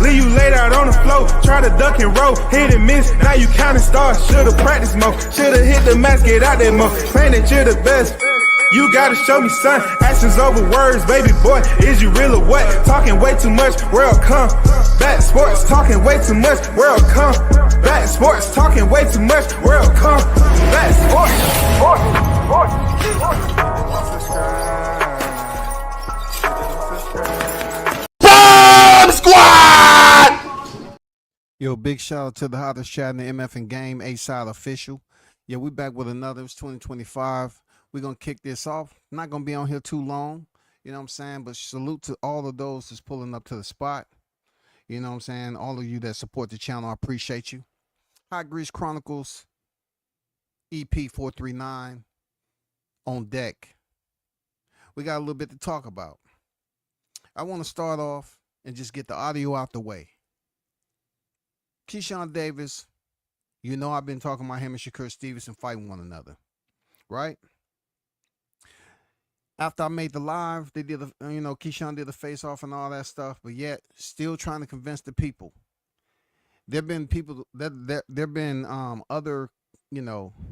leave you laid out on the floor. Try to duck and roll, hit and miss, now you counting stars. Should've practiced more, should've hit the mask, get out there more. Claim that you're the best. You gotta show me, son. Actions over words, baby boy. Is you real or what? Talking way too much, world come. Back sports, talking way too much, world come. Back sports, talking way too much, world come. Back Bomb Squad! Yo, big shout out to the hottest chat in the MF and Game, A-Side Official. Yeah, we back with another. It's 2025. We're going to kick this off. Not going to be on here too long, you know what I'm saying? But salute to all of those that's pulling up to the spot. You know what I'm saying? All of you that support the channel, I appreciate you. Hot Grease Chronicles, EP 439 on deck. We got a little bit to talk about. I want to start off and just get the audio out the way. Keyshawn Davis, you know I've been talking about him and Shakur Stevenson fighting one another, right? After I made the live, they did, Keyshawn did the face-off and all that stuff, but yet still trying to convince the people. There've been people there've been other,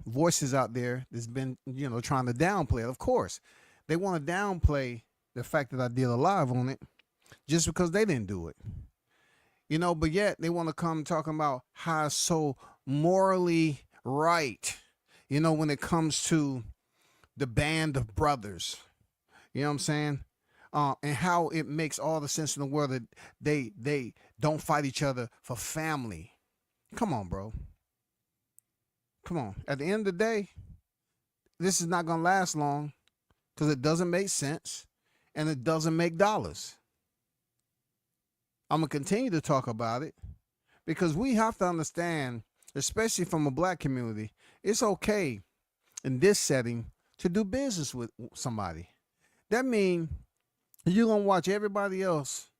voices out there that's been, trying to downplay it. Of course, they want to downplay the fact that I did a live on it just because they didn't do it. But yet they want to come talking about how it's so morally right, when it comes to the band of brothers. You know what I'm saying? And how it makes all the sense in the world that they don't fight each other for family. Come on, bro. Come on. At the end of the day, this is not going to last long because it doesn't make sense and it doesn't make dollars. I'm going to continue to talk about it because we have to understand, especially from a black community, it's okay in this setting to do business with somebody. That means you're going to watch everybody else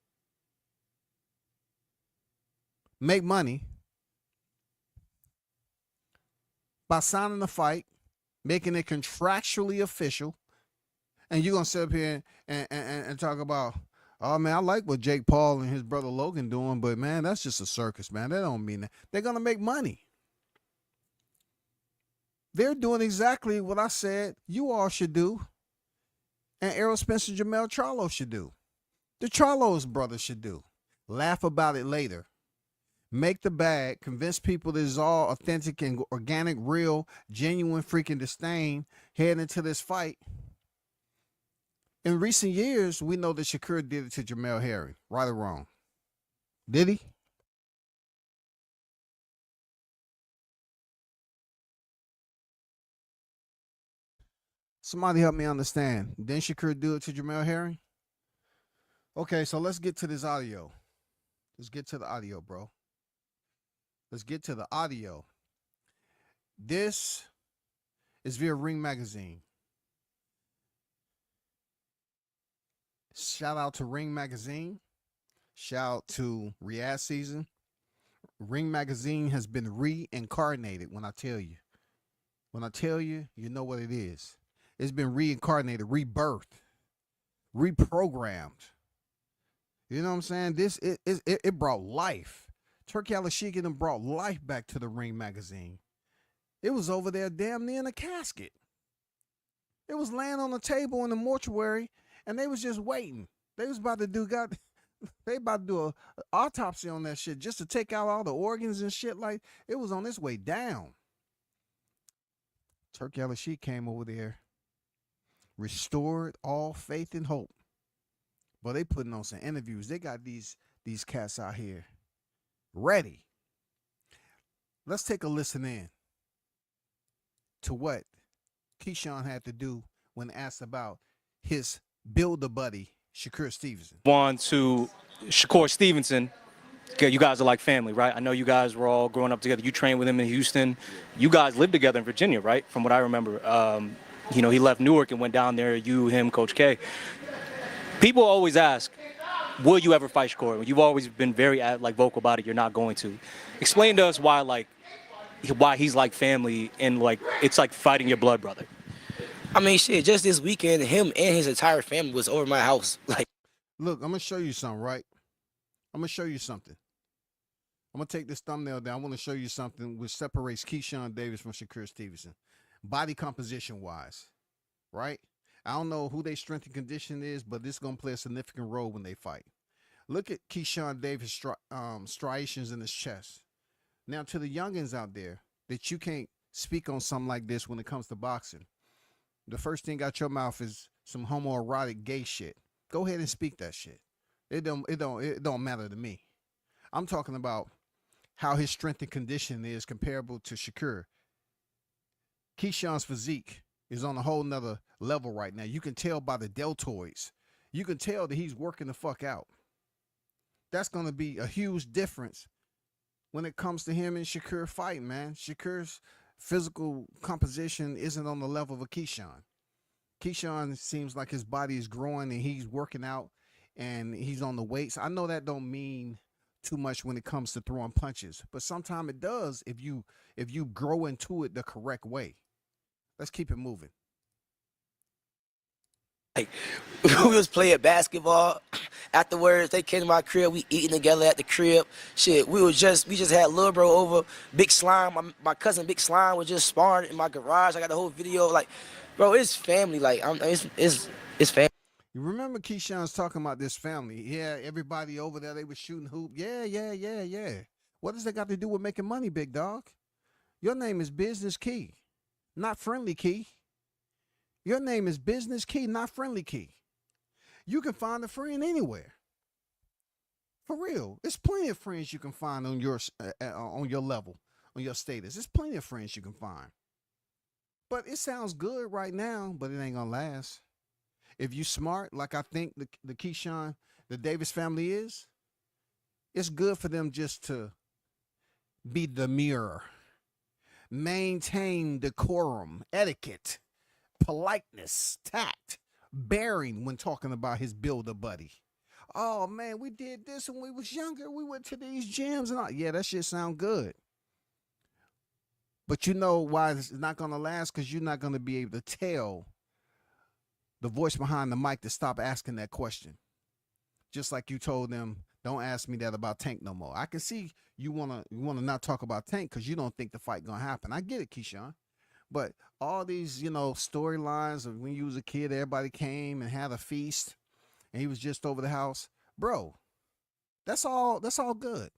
make money by signing a fight, making it contractually official, and you're going to sit up here and talk about, oh, man, I like what Jake Paul and his brother Logan doing, but, man, that's just a circus, man. That don't mean that. They're going to make money. They're doing exactly what I said you all should do and Errol Spence and Jamel Charlo should do. The Charlo's brothers should do. Laugh about it later. Make the bag. Convince people that it's all authentic and organic, real, genuine freaking disdain heading into this fight. In recent years, we know that Shakur did it to Jamel Herring. Right or wrong? Did he? Somebody help me understand. Didn't Shakur do it to Jamel Herring? Okay, so let's get to this audio. Let's get to the audio, bro. Let's get to the audio. This is via Ring Magazine. Shout out to Ring Magazine. Shout out to Riyadh Season. Ring Magazine has been reincarnated when I tell you. When I tell you, you know what it is. It's been reincarnated, rebirthed, reprogrammed. You know what I'm saying? It brought life. Turkey Al-Sheikh and them brought life back to the Ring Magazine. It was over there damn near in a casket. It was laying on the table in the mortuary, and they was just waiting. They was about to do an autopsy on that shit just to take out all the organs and shit. Like, it was on its way down. Turkey Al-Sheikh came over there, restored all faith and hope. But they putting on some interviews. They got these cats out here ready. Let's take a listen in to what Keyshawn had to do when asked about his builder buddy, Shakur Stevenson. On to Shakur Stevenson. You guys are like family, right? I know you guys were all growing up together. You trained with him in Houston. You guys lived together in Virginia, right? From what I remember. He left Newark and went down there, you, him, Coach K. People always ask, will you ever fight Shakur? You've always been very vocal about it. You're not going to. Explain to us why he's like family and it's like fighting your blood brother. I mean, shit, just this weekend, him and his entire family was over my house. Look, I'm going to show you something, right? I'm gonna show you something. I'm gonna take this thumbnail down. I want to show you something which separates Keyshawn Davis from Shakur Stevenson, body composition wise, right? I don't know who their strength and condition is, but this is gonna play a significant role when they fight. Look at Keyshawn Davis' striations in his chest. Now, to the youngins out there that you can't speak on something like this when it comes to boxing, the first thing out your mouth is some homoerotic gay shit. Go ahead and speak that shit. It don't matter to me. I'm talking about how his strength and condition is comparable to Shakur. Keyshawn's physique is on a whole nother level right now. You can tell by the deltoids. You can tell that he's working the fuck out. That's going to be a huge difference when it comes to him and Shakur fighting, man. Shakur's physical composition isn't on the level of a Keyshawn. Keyshawn seems like his body is growing and he's working out and he's on the weights. I know that don't mean too much when it comes to throwing punches, but sometimes it does if you grow into it the correct way. Let's keep it moving. Like, we was playing basketball. Afterwards, they came to my crib. We eating together at the crib. Shit, we just had Lil Bro over. Big Slime, my cousin Big Slime was just sparring in my garage. I got the whole video. Like, bro, it's family. Like, it's family. You remember Keyshawn's talking about this family? Yeah, everybody over there, they was shooting hoop. Yeah. What does that got to do with making money, big dog? Your name is Business Key, not Friendly Key. Your name is Business Key, not Friendly Key. You can find a friend anywhere. For real. There's plenty of friends you can find on your level, on your status. There's plenty of friends you can find. But it sounds good right now, but it ain't gonna last. If you smart, like I think the Keyshawn, the Davis family is, it's good for them just to be demure, maintain decorum, etiquette, politeness, tact, bearing when talking about his builder buddy. Oh man, we did this when we was younger. We went to these gyms and all. Yeah, that shit sound good. But you know why it's not gonna last? Because you're not gonna be able to tell the voice behind the mic to stop asking that question. Just like you told them, don't ask me that about Tank no more. I can see you wanna not talk about Tank because you don't think the fight gonna happen. I get it, Keyshawn. But all these, storylines of when you was a kid, everybody came and had a feast and he was just over the house. Bro, that's all good.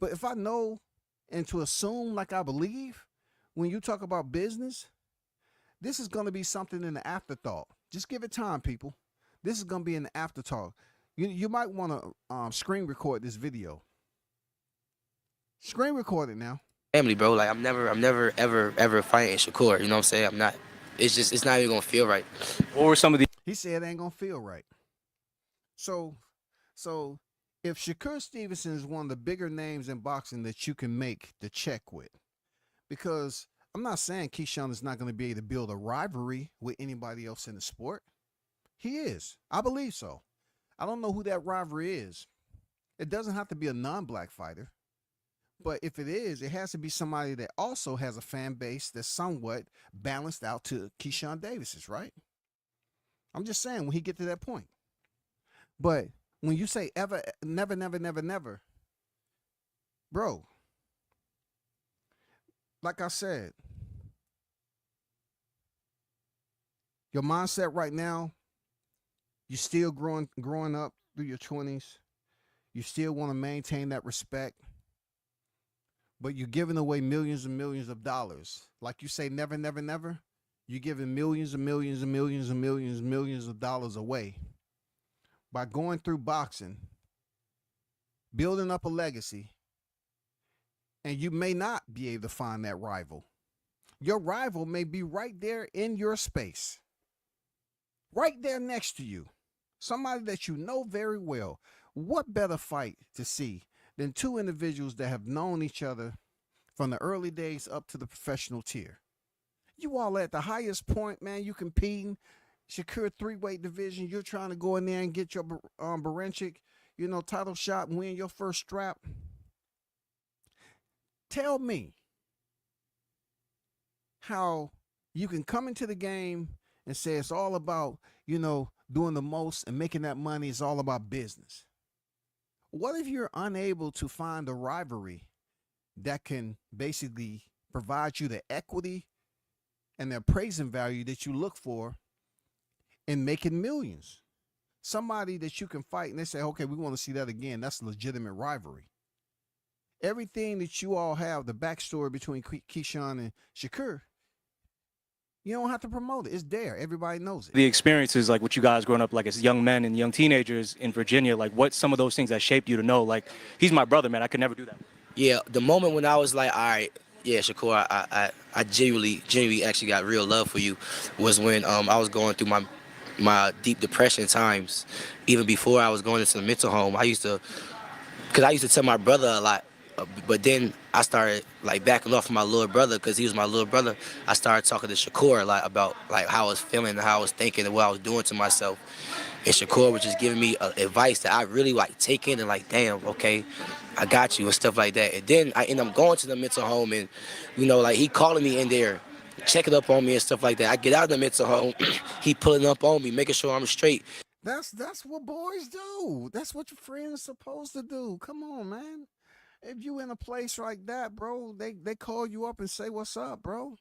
But if I know and to assume like I believe, when you talk about business, this is going to be something in the afterthought. Just give it time, people. This is going to be in the afterthought. You might want to screen record this video. Screen record it now. Family, bro. Like, I'm never ever fighting Shakur. You know what I'm saying? I'm not. It's not even gonna feel right. What were some of the? He said it ain't gonna feel right. So if Shakur Stevenson is one of the bigger names in boxing that you can make the check with, because I'm not saying Keyshawn is not going to be able to build a rivalry with anybody else in the sport. He is. I believe so. I don't know who that rivalry is. It doesn't have to be a non-black fighter. But if it is, it has to be somebody that also has a fan base that's somewhat balanced out to Keyshawn Davis's, right? I'm just saying when he get to that point. But when you say ever, never, bro, like I said, your mindset right now, you're still growing up through your 20s. You still want to maintain that respect. But you're giving away millions and millions of dollars. Like you say, never. You're giving millions and millions and millions and millions and millions of dollars away by going through boxing, building up a legacy, and you may not be able to find that rival. Your rival may be right there in your space, right there next to you, somebody that you know very well. What better fight to see than two individuals that have known each other from the early days up to the professional tier? You all at the highest point, man. You competing, Shakur 3-weight division. You're trying to go in there and get your Baranchik, title shot and win your first strap. Tell me how you can come into the game and say it's all about, doing the most and making that money. It's all about business. What if you're unable to find a rivalry that can basically provide you the equity and the appraising value that you look for in making millions? Somebody that you can fight and they say, okay, we want to see that again. That's a legitimate rivalry. Everything that you all have, the backstory between Keyshawn and Shakur, you don't have to promote it. It's there. Everybody knows it. The experiences, like what you guys growing up like as young men and young teenagers in Virginia, like what some of those things that shaped you to know, like, he's my brother, man. I could never do that. Yeah, the moment when I was like, all right, yeah, Shakur, I genuinely actually got real love for you was when I was going through my deep depression times. Even before I was going into the mental home, I used to tell my brother a lot, but then I started like backing off from my little brother because he was my little brother. I started talking to Shakur a lot about like how I was feeling and how I was thinking and what I was doing to myself. And Shakur was just giving me advice that I really like taking and like, damn, okay, I got you and stuff like that. And then I end up going to the mental home and, you know, like he calling me in there, checking up on me and stuff like that. I get out of the mental home, he pulling up on me, making sure I'm straight. That's what boys do. That's what your friends supposed to do. Come on, man. If you in a place like that, bro, they call you up and say, what's up, bro?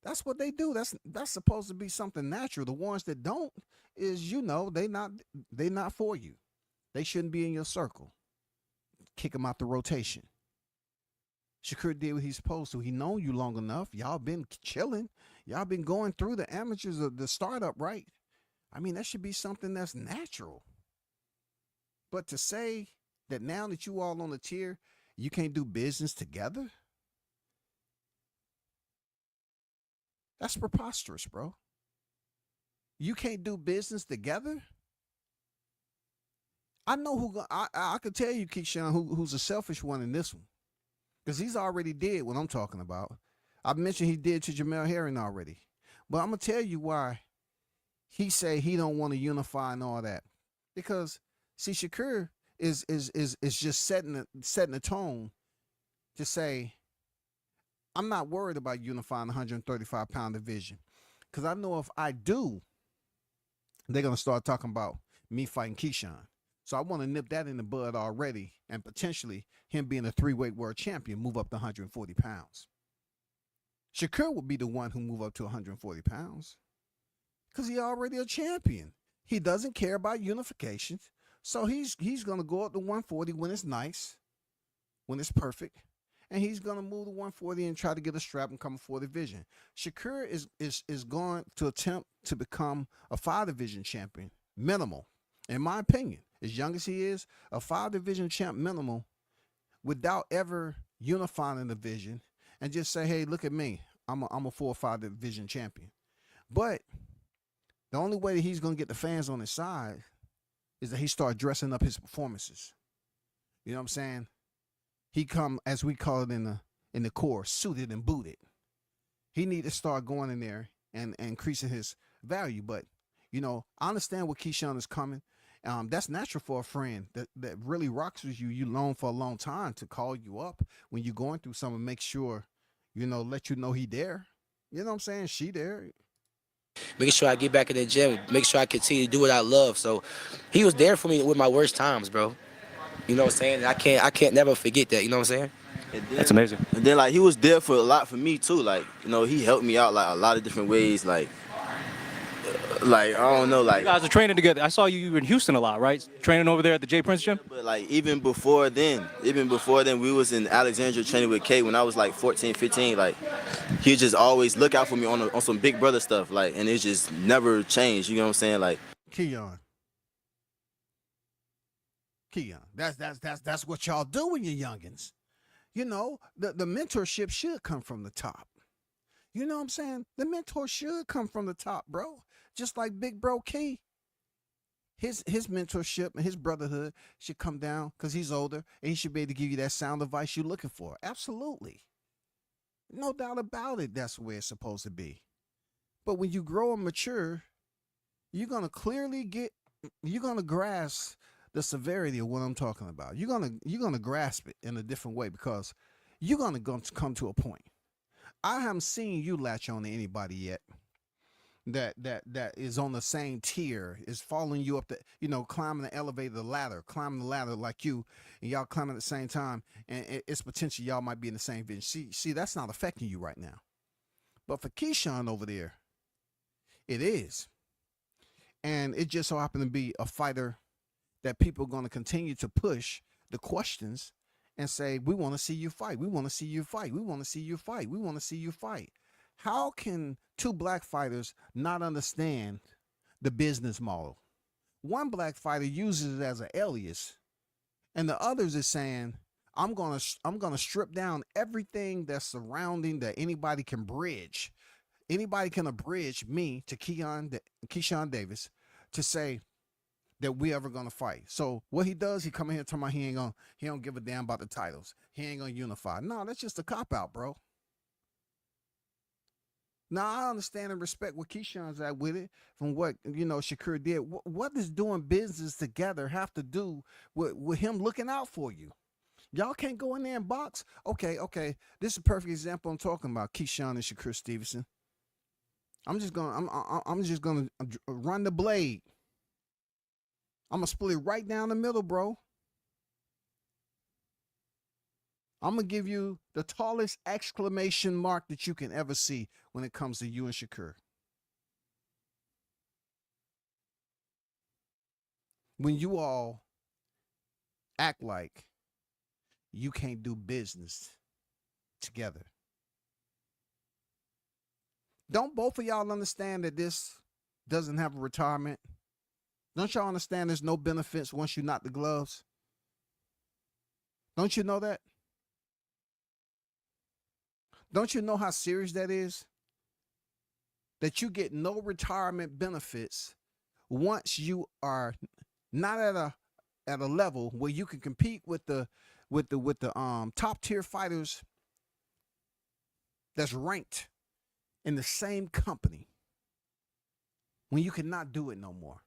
That's what they do. That's supposed to be something natural. The ones that don't is, you know, they not for you. They shouldn't be in your circle. Kick them out the rotation. Shakur did what he's supposed to. He known you long enough. Y'all been chilling. Y'all been going through the amateurs of the startup, right? I mean, that should be something that's natural. But to say that now that you all on the tier, you can't do business together? That's preposterous, bro. You can't do business together? I know who I could tell you, Keyshawn, who's a selfish one in this one. Because he's already did what I'm talking about. I mentioned he did to Jamel Herring already. But I'm going to tell you why he say he don't want to unify and all that. Because, see, Shakur is just setting the tone to say, I'm not worried about unifying the 135-pound division. Because I know if I do, they're going to start talking about me fighting Keyshawn. So I want to nip that in the bud already and potentially him being a three-weight world champion, move up to 140 pounds. Shakur would be the one who move up to 140 pounds because he already a champion. He doesn't care about unification. So he's going to go up to 140 when it's nice, when it's perfect. And he's going to move to 140 and try to get a strap and come a 4 division. Shakur is going to attempt to become a 5 division champion, minimal, in my opinion. As young as he is, a 5 division champ minimal without ever unifying a division and just say, hey, look at me. I'm a 4 or 5 division champion. But the only way that he's going to get the fans on his side is that he start dressing up his performances. You know what I'm saying? He come, as we call it in the core, suited and booted. He need to start going in there and increasing his value. But, you know, I understand where Keyshawn is coming. That's natural for a friend that really rocks with you. You known for a long time to call you up when you're going through something, make sure, you know, let you know he there. You know what I'm saying? She there. Making sure I get back in the gym, make sure I continue to do what I love. So he was there for me with my worst times, bro. You know what I'm saying? I can't never forget that. You know what I'm saying? That's amazing. And then like he was there for a lot for me too. Like, you know, he helped me out like a lot of different ways. Like I don't know, like You guys are training together. I saw you in Houston a lot, right? Training over there at the J Prince gym? But like even before then, we was in Alexandria training with K when I was like 14, 15. Like he just always look out for me on some big brother stuff. Like, and it just never changed. You know what I'm saying? Like Keon, that's what y'all do when you're youngins. You know, the mentorship should come from the top. You know what I'm saying? The mentor should come from the top, bro. Just like Big Bro K. His mentorship and his brotherhood should come down because he's older and he should be able to give you that sound advice you're looking for. Absolutely. No doubt about it. That's the way it's supposed to be. But when you grow and mature, you're going to grasp the severity of what I'm talking about. You're going to grasp it in a different way because you're going to come to a point. I haven't seen you latch on to anybody yet. that is on the same tier, is following you up the, climbing the elevator, climbing the ladder like you, and y'all climbing at the same time, and it's potential y'all might be in the same vision. See, that's not affecting you right now. But for Keyshawn over there, it is. And it just so happened to be a fighter that people are going to continue to push the questions and say, we want to see you fight. We want to see you fight. We want to see you fight. We want to see you fight. How can two black fighters not understand the business model? One black fighter uses it as an alias, and the others is saying, I'm gonna strip down everything that's surrounding that anybody can bridge. Anybody can abridge me to Keyshawn Davis to say that we ever gonna fight. So what he does, he come in here talking about he don't give a damn about the titles. He ain't gonna unify. No, that's just a cop out, bro. Now, I understand and respect what Keyshawn's at with it from what, Shakur did. What does doing business together have to do with him looking out for you? Y'all can't go in there and box? Okay. This is a perfect example I'm talking about, Keyshawn and Shakur Stevenson. I'm just gonna run the blade. I'm gonna split it right down the middle, bro. I'm going to give you the tallest exclamation mark that you can ever see when it comes to you and Shakur. When you all act like you can't do business together. Don't both of y'all understand that this doesn't have a retirement? Don't y'all understand there's no benefits once you knock the gloves? Don't you know that? Don't you know how serious that is? That you get no retirement benefits once you are not at a level where you can compete with the top tier fighters that's ranked in the same company. When you cannot do it no more.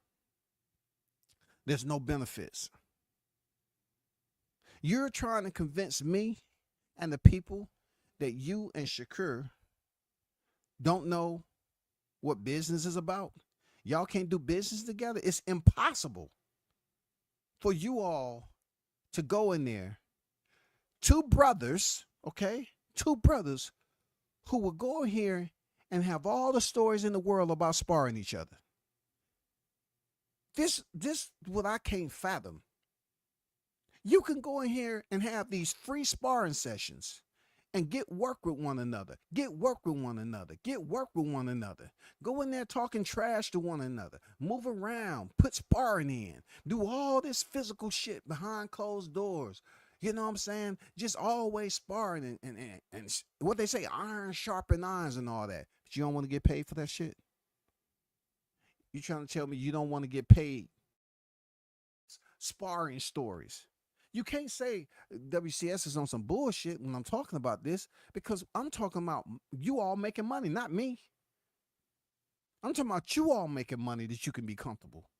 There's no benefits. You're trying to convince me and the people that you and Shakur don't know what business is about? Y'all can't do business together? It's impossible for you all to go in there. Two brothers, okay? Two brothers who will go in here and have all the stories in the world about sparring each other. This what I can't fathom. You can go in here and have these free sparring sessions and get work with one another. Get work with one another. Get work with one another. Go in there talking trash to one another. Move around. Put sparring in. Do all this physical shit behind closed doors. You know what I'm saying? Just always sparring and what they say, iron sharpen irons and all that. But you don't want to get paid for that shit? You trying to tell me you don't want to get paid? Sparring stories. You can't say WCS is on some bullshit when I'm talking about this, because I'm talking about you all making money, not me. I'm talking about you all making money that you can be comfortable.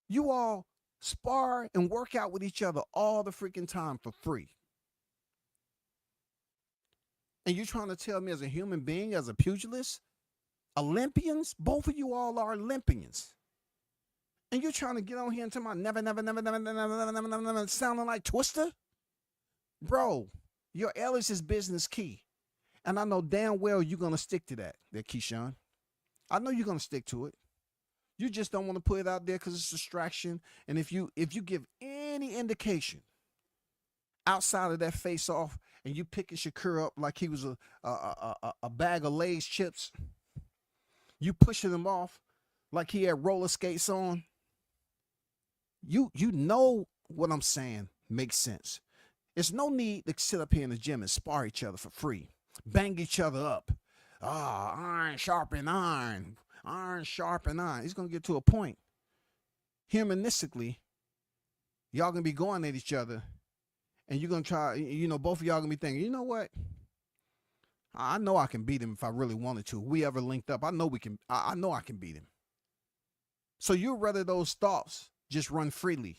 You all spar and work out with each other all the freaking time for free. And you're trying to tell me as a human being, as a pugilist, Olympians, both of you all are Olympians. And you're trying to get on here and tell me never, sounding like Twister? Bro, your alias is business key. And I know damn well you're going to stick to that, Keyshawn. I know you're going to stick to it. You just don't want to put it out there because it's a distraction. And if you give any indication outside of that face off and you picking Shakur up like he was a bag of Lay's chips, you pushing him off like he had roller skates on, you know what I'm saying makes sense. There's no need to sit up here in the gym and spar each other for free. Bang each other up. Iron sharpen iron. Iron sharpen iron. It's going to get to a point. Humanistically, y'all going to be going at each other. And you're going to try, both of y'all going to be thinking, you know what? I know I can beat him if I really wanted to. If we ever linked up, I know I can beat him. So you'd rather those thoughts just run freely.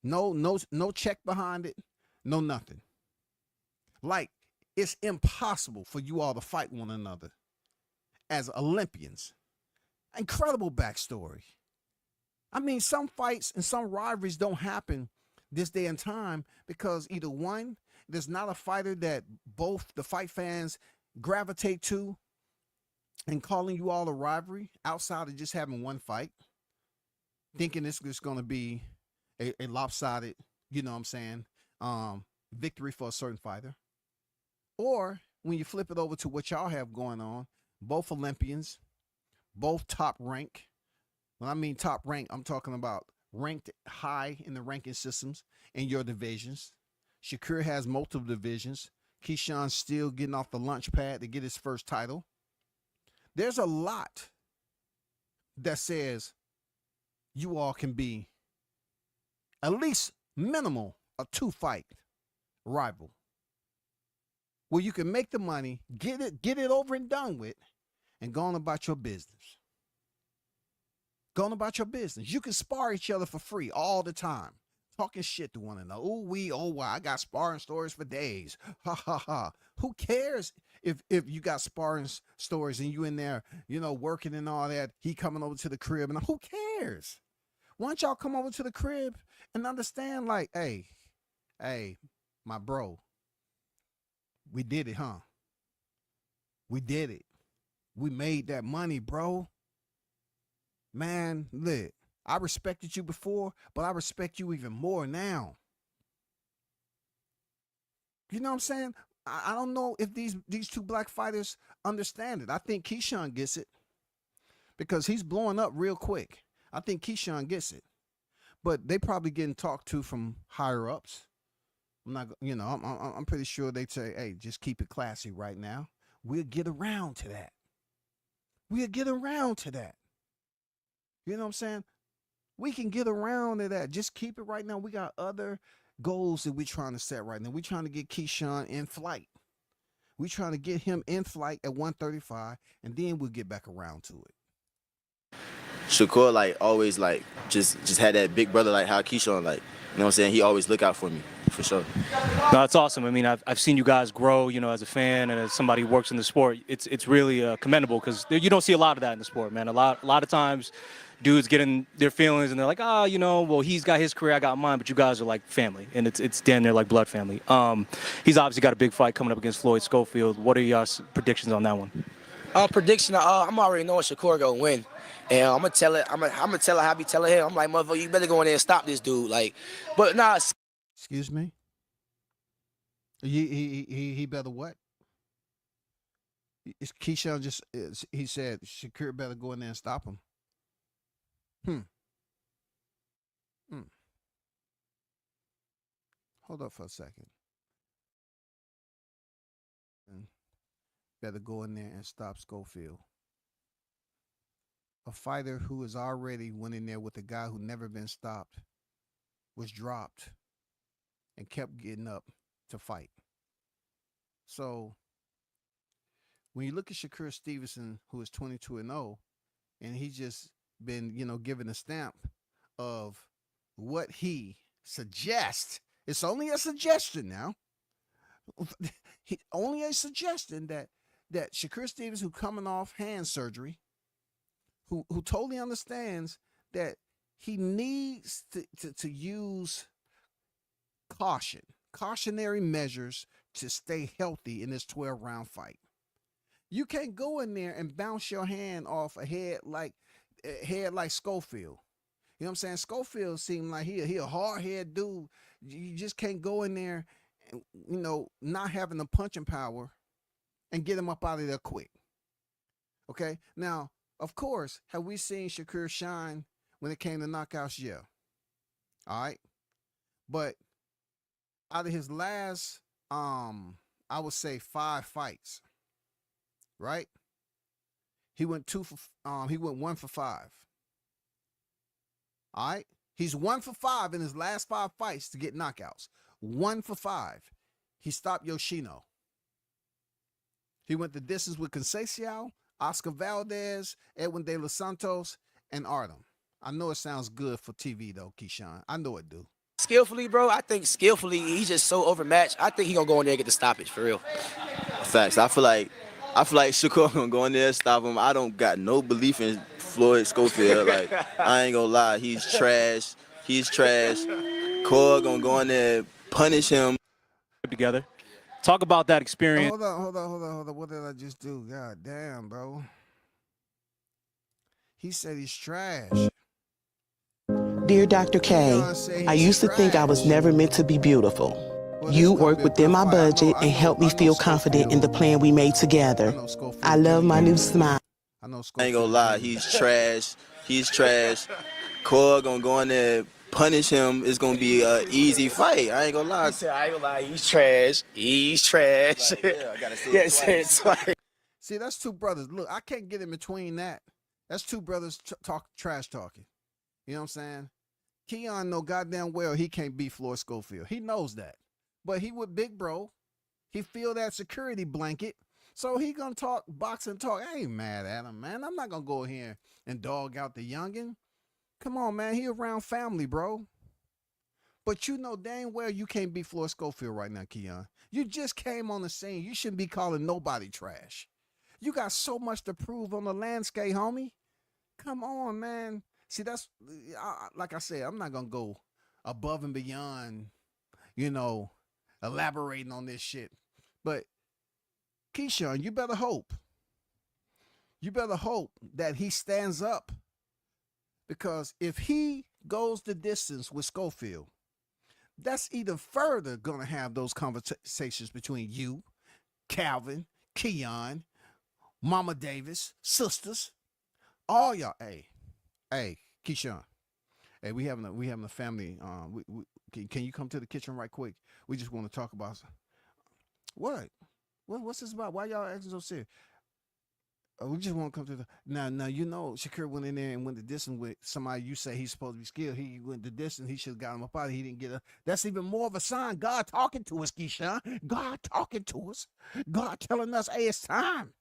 No check behind it. No nothing. Like, it's impossible for you all to fight one another. as Olympians. Incredible backstory. I mean, some fights and some rivalries don't happen this day and time because either one, there's not a fighter that both the fight fans gravitate to and calling you all a rivalry outside of just having one fight, thinking it's just going to be a lopsided, you know what I'm saying, victory for a certain fighter. Or when you flip it over to what y'all have going on, both Olympians, both top rank. When I mean top rank, I'm talking about ranked high in the ranking systems in your divisions. Shakur has multiple divisions. Keyshawn's still getting off the launch pad to get his first title. There's a lot that says you all can be at least minimal a 2-fight rival where you can make the money, get it over and done with, and go on about your business. Go on about your business. You can spar each other for free all the time, talking shit to one another. Oh, why? I got sparring stories for days. Ha, ha, ha. Who cares if you got sparring stories and you in there, you know, working and all that, he coming over to the crib, and who cares? Why don't y'all come over to the crib and understand, like, hey, my bro, we did it, huh? We did it. We made that money, bro. Man, look, I respected you before, but I respect you even more now. You know what I'm saying? I don't know if these two black fighters understand it. I think Keyshawn gets it because he's blowing up real quick. I think Keyshawn gets it, but they probably getting talked to from higher ups. I'm not, you know, I'm pretty sure they say, hey, just keep it classy right now. We'll get around to that. We'll get around to that. You know what I'm saying? We can get around to that. Just keep it right now. We got other goals that we're trying to set right now. We're trying to get Keyshawn in flight. We're trying to get him in flight at 135, and then we'll get back around to it. Shakur, like, always, like, just had that big brother, like how Keyshawn, like, you know what I'm saying? He always look out for me, for sure. No, that's awesome. I mean, I've seen you guys grow, you know, as a fan and as somebody who works in the sport. It's really commendable because you don't see a lot of that in the sport, man. A lot of times, dudes get in their feelings and they're like, you know, well, he's got his career, I got mine, but you guys are like family, and it's damn near like blood family. He's obviously got a big fight coming up against Floyd Schofield. What are your predictions on that one? Prediction, I'm already knowing Shakur gonna win. And I'm gonna tell her how I be telling him. I'm like, motherfucker, you better go in there and stop this dude. Like, but nah. Excuse me? He better what? Keyshawn he said Shakur better go in there and stop him. Hold up for a second. Better go in there and stop Schofield. A fighter who has already went in there with a guy who never been stopped, was dropped, and kept getting up to fight. So when you look at Shakur Stevenson, who is 22-0, and he's just been, you know, given a stamp of what he suggests. It's only a suggestion now. Only a suggestion that Shakur Stevens, who coming off hand surgery, who totally understands that he needs to use cautionary measures to stay healthy in this 12-round fight. You can't go in there and bounce your hand off a head like Schofield. You know what I'm saying? Schofield seemed like he a hard-head dude. You just can't go in there and, you know, not having the punching power and get him up out of there quick. Okay? Now, of course, have we seen Shakur shine when it came to knockouts? Yeah. All right? But out of his last, I would say 5 fights, right? He went 1 for 5. All right? He's 1 for 5 in his last 5 fights to get knockouts. 1 for 5. He stopped Yoshino. He went the distance with Conceição, Oscar Valdez, Edwin De Los Santos, and Artem. I know it sounds good for TV, though, Keyshawn. I know it do. Skillfully, bro, I think skillfully, he's just so overmatched. I think he's going to go in there and get the stoppage, for real. Facts. I feel like I feel like Shakur gonna go in there and stop him. I don't got no belief in Floyd Schofield. Like, I ain't gonna lie, he's trash. He's trash. Core gonna go in there, punish him. Together. Talk about that experience. Hold on. What did I just do? God damn, bro. He said he's trash. Dear Dr. K, I used to think I was never meant to be beautiful. You work within my budget and help me feel confident in the plan we made together. I love my new smile. I know I ain't gonna lie, he's trash. He's trash. Core gonna go in there, punish him. It's gonna be an easy fight. I ain't gonna lie. He said, I ain't gonna lie, he's trash. He's trash. Like, yeah, I gotta say Yeah, it say it twice. twice. See, that's two brothers. Look, I can't get in between that. That's two brothers trash talking. You know what I'm saying? Keon know goddamn well he can't beat Floyd Schofield. He knows that. But he with Big Bro. He feel that security blanket. So he gonna talk boxing talk. I ain't mad at him, man. I'm not gonna go here and dog out the youngin'. Come on, man. He around family, bro. But you know dang well you can't beat Floyd Schofield right now, Keon. You just came on the scene. You shouldn't be calling nobody trash. You got so much to prove on the landscape, homie. Come on, man. See, that's, like I said, I'm not going to go above and beyond, you know, elaborating on this shit. But, Keyshawn, you better hope. You better hope that he stands up. Because if he goes the distance with Schofield, that's even further going to have those conversations between you, Calvin, Keon, Mama Davis, sisters, all y'all. Hey, Keyshawn. Hey, we having a family. Can you come to the kitchen right quick? We just want to talk about what? What's this about? Why y'all acting so serious? We just want to come to the now. You know, Shakur went in there and went the distance with somebody you say he's supposed to be skilled. He went the distance. He should have got him up out. He didn't get a. That's even more of a sign. God talking to us, Keyshawn. God talking to us. God telling us, hey, it's time.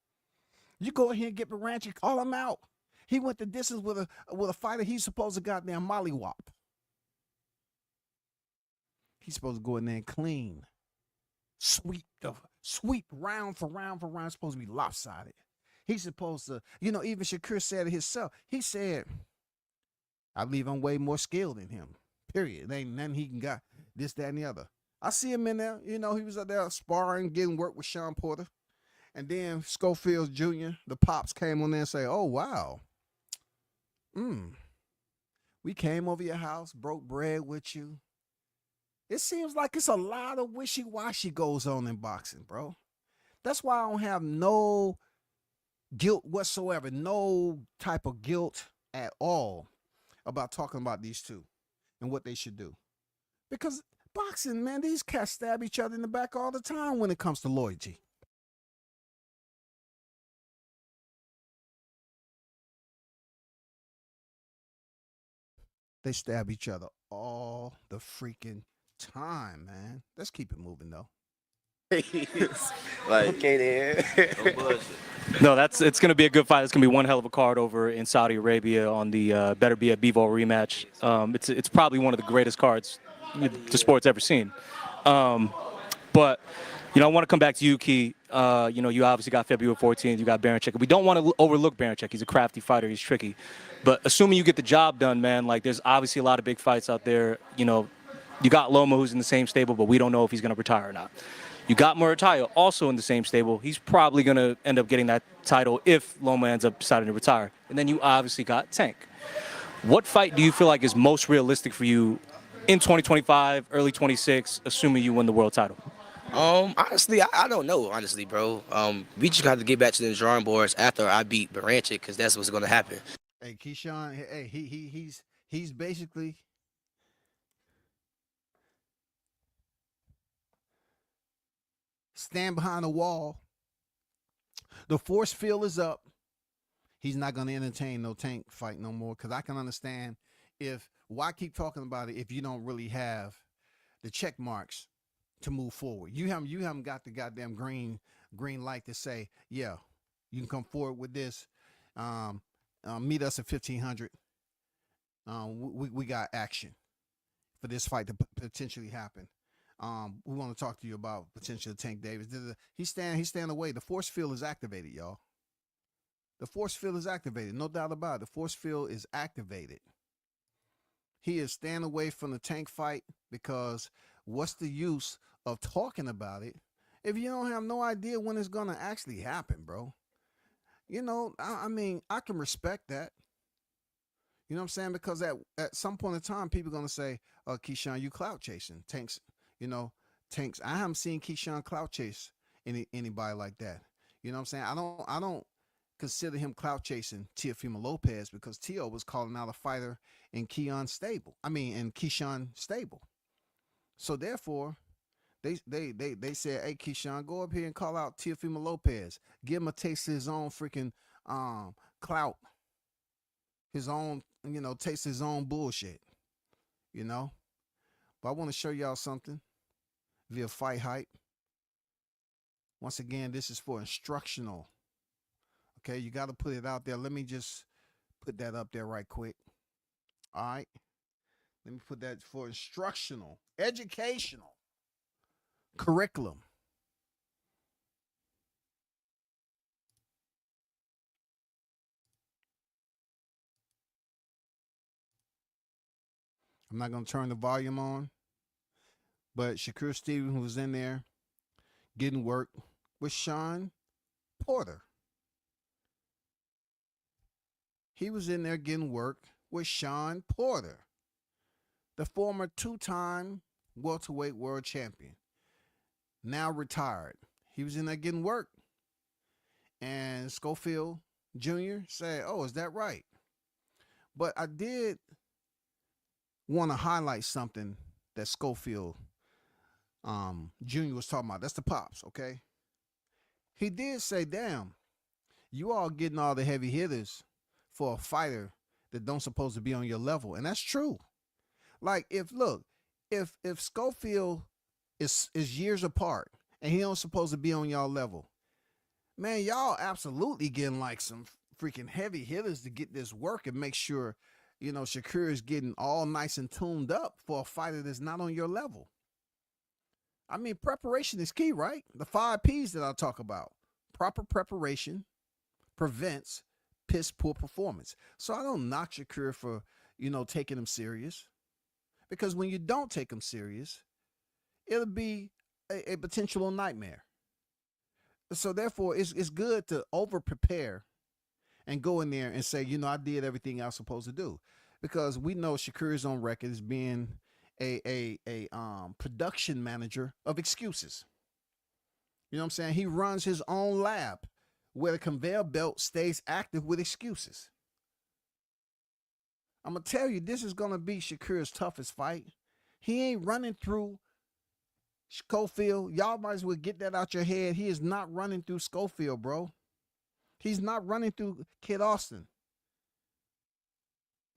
You go ahead and get Baranchi, call him out. He went the distance with a fighter he's supposed to goddamn mollywop. He's supposed to go in there and clean. Sweep round for round for round. It's supposed to be lopsided. He's supposed to, you know, even Shakur said it himself. He said, I believe I'm way more skilled than him. Period. There ain't nothing he can got. This, that, and the other. I see him in there. You know, he was out there sparring, getting work with Sean Porter. And then Schofield Jr., the pops came on there and say, oh, wow. We came over your house, broke bread with you. It seems like it's a lot of wishy-washy goes on in boxing, bro. That's why I don't have no guilt whatsoever, no type of guilt at all about talking about these two and what they should do. Because boxing, man, these cats stab each other in the back all the time when it comes to loyalty. They stab each other all the freaking time, man. Let's keep it moving, though. Like, Okay, then. no bullshit. No, it's going to be a good fight. It's going to be one hell of a card over in Saudi Arabia on the Better Be a Bivol rematch. It's probably one of the greatest cards the sport's ever seen. But, you know, I want to come back to you, Key. You know, you obviously got February 14th. You got Baranchik. We don't want to overlook Baranchik. He's a crafty fighter. He's tricky. But assuming you get the job done, man, like there's obviously a lot of big fights out there. You know, you got Loma, who's in the same stable, but we don't know if he's going to retire or not. You got Murataya, also in the same stable. He's probably going to end up getting that title if Loma ends up deciding to retire. And then you obviously got Tank. What fight do you feel like is most realistic for you in 2025, early 26, assuming you win the world title? Honestly, I don't know, honestly, bro. We just got to get back to the drawing boards after I beat Baranchik, because that's what's going to happen. Hey, Keyshawn, hey, he's basically stand behind the wall. The force field is up. He's not going to entertain no Tank fight no more, because I can understand why keep talking about it if you don't really have the check marks to move forward. You haven't got the goddamn green light to say, yeah, you can come forward with this. Meet us at 1500. We got action for this fight to potentially happen. We want to talk to you about potential Tank Davis. He's staying away. The force field is activated, y'all. The force field is activated. No doubt about it. The force field is activated. He is staying away from the Tank fight because what's the use of talking about it if you don't have no idea when it's going to actually happen, bro? You know, I mean, I can respect that. You know what I'm saying? Because at some point in time, people are going to say, Keyshawn, you clout chasing. Tanks, you know, Tanks. I haven't seen Keyshawn clout chase anybody like that. You know what I'm saying? I don't consider him clout chasing Teofimo Lopez because Tio was calling out a fighter in Keyshawn stable. So therefore, they said, hey, Keyshawn, go up here and call out Teofimo Lopez. Give him a taste of his own freaking clout. His own, you know, taste his own bullshit. You know? But I want to show y'all something via Fight Hype. Once again, this is for instructional. Okay, you got to put it out there. Let me just put that up there right quick. All right. Let me put that for instructional, educational curriculum. I'm not going to turn the volume on, but Shakur Stevenson was in there getting work with Sean Porter. He was in there getting work with Sean Porter, the former two-time welterweight world champion, now retired. He was in there getting work. And Schofield Jr. said, oh, is that right? But I did want to highlight something that Schofield Jr. was talking about. That's the Pops, okay? He did say, damn, you all getting all the heavy hitters for a fighter that don't supposed to be on your level. And that's true. Like, if Schofield is years apart and he don't supposed to be on y'all level, man, y'all absolutely getting like some freaking heavy hitters to get this work and make sure, you know, Shakur is getting all nice and tuned up for a fighter that's not on your level. I mean, preparation is key, right? The 5 P's that I'll talk about. Proper preparation prevents piss poor performance. So I don't knock Shakur for, you know, taking him serious. Because when you don't take him serious, it'll be a potential nightmare. So therefore, it's good to over prepare and go in there and say, you know, I did everything I was supposed to do. Because we know Shakur is on record as being a production manager of excuses. You know what I'm saying? He runs his own lab where the conveyor belt stays active with excuses. I'm going to tell you, this is going to be Shakur's toughest fight. He ain't running through Schofield. Y'all might as well get that out your head. He is not running through Schofield, bro. He's not running through Kid Austin.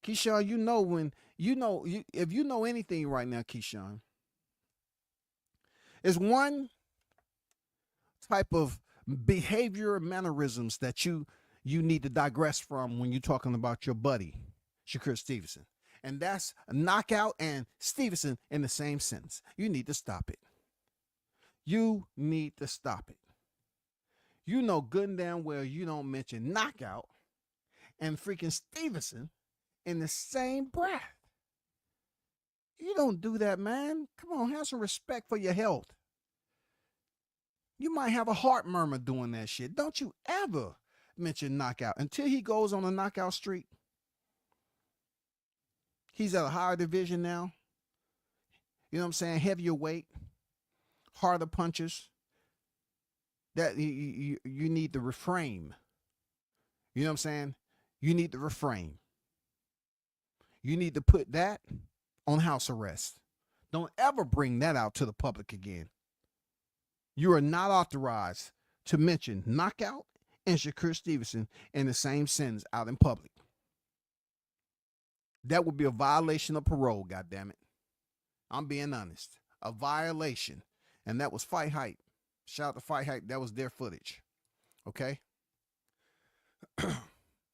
Keyshawn, you know when, if you know anything right now, Keyshawn, is one type of behavior mannerisms that you need to digress from when you're talking about your buddy, Shakur Stevenson. And that's knockout and Stevenson in the same sentence. You need to stop it. You need to stop it. You know good and damn well you don't mention knockout and freaking Stevenson in the same breath. You don't do that, man. Come on, have some respect for your health. You might have a heart murmur doing that shit. Don't you ever mention knockout until he goes on a knockout streak. He's at a higher division now. You know what I'm saying? Heavier weight, harder punches. That you need to refrain. You know what I'm saying? You need to refrain. You need to put that on house arrest. Don't ever bring that out to the public again. You are not authorized to mention knockout and Shakur Stevenson in the same sentence out in public. That would be a violation of parole, goddammit. I'm being honest. A violation. And that was Fight Hype. Shout out to Fight Hype. That was their footage. Okay?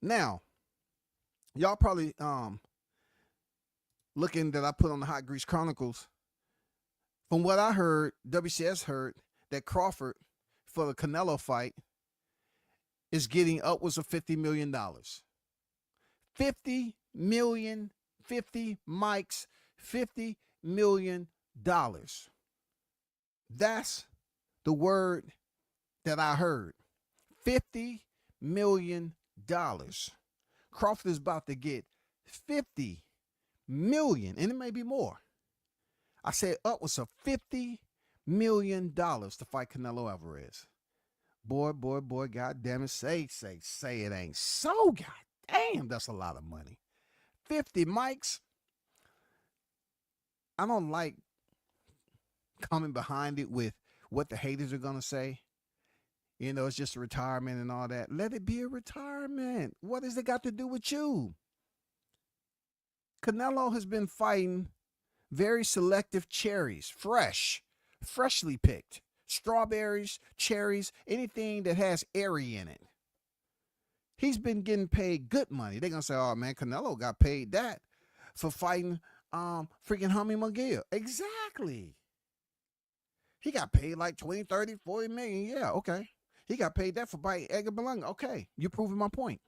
Now, y'all probably looking that I put on the Hot Grease Chronicles From what I heard, WCS heard that Crawford for the Canelo fight is getting upwards of $50 million. 50 million, 50 mics, $50 million. That's the word that I heard. $50 million. Crawford is about to get 50 million, and it may be more. I said upwards of $50 million to fight Canelo Alvarez. Boy, God damn it. Say it ain't so. God damn, that's a lot of money. 50 mics. I don't like coming behind it with what the haters are going to say. You know, it's just a retirement and all that. Let it be a retirement. What has it got to do with you? Canelo has been fighting very selective cherries, freshly picked. Strawberries, cherries, anything that has airy in it. He's been getting paid good money. They're going to say, oh, man, Canelo got paid that for fighting freaking Hammy McGill. Exactly. He got paid like 20, 30, 40 million. Yeah, okay. He got paid that for fighting Edgar Berlanga. Okay, you're proving my point.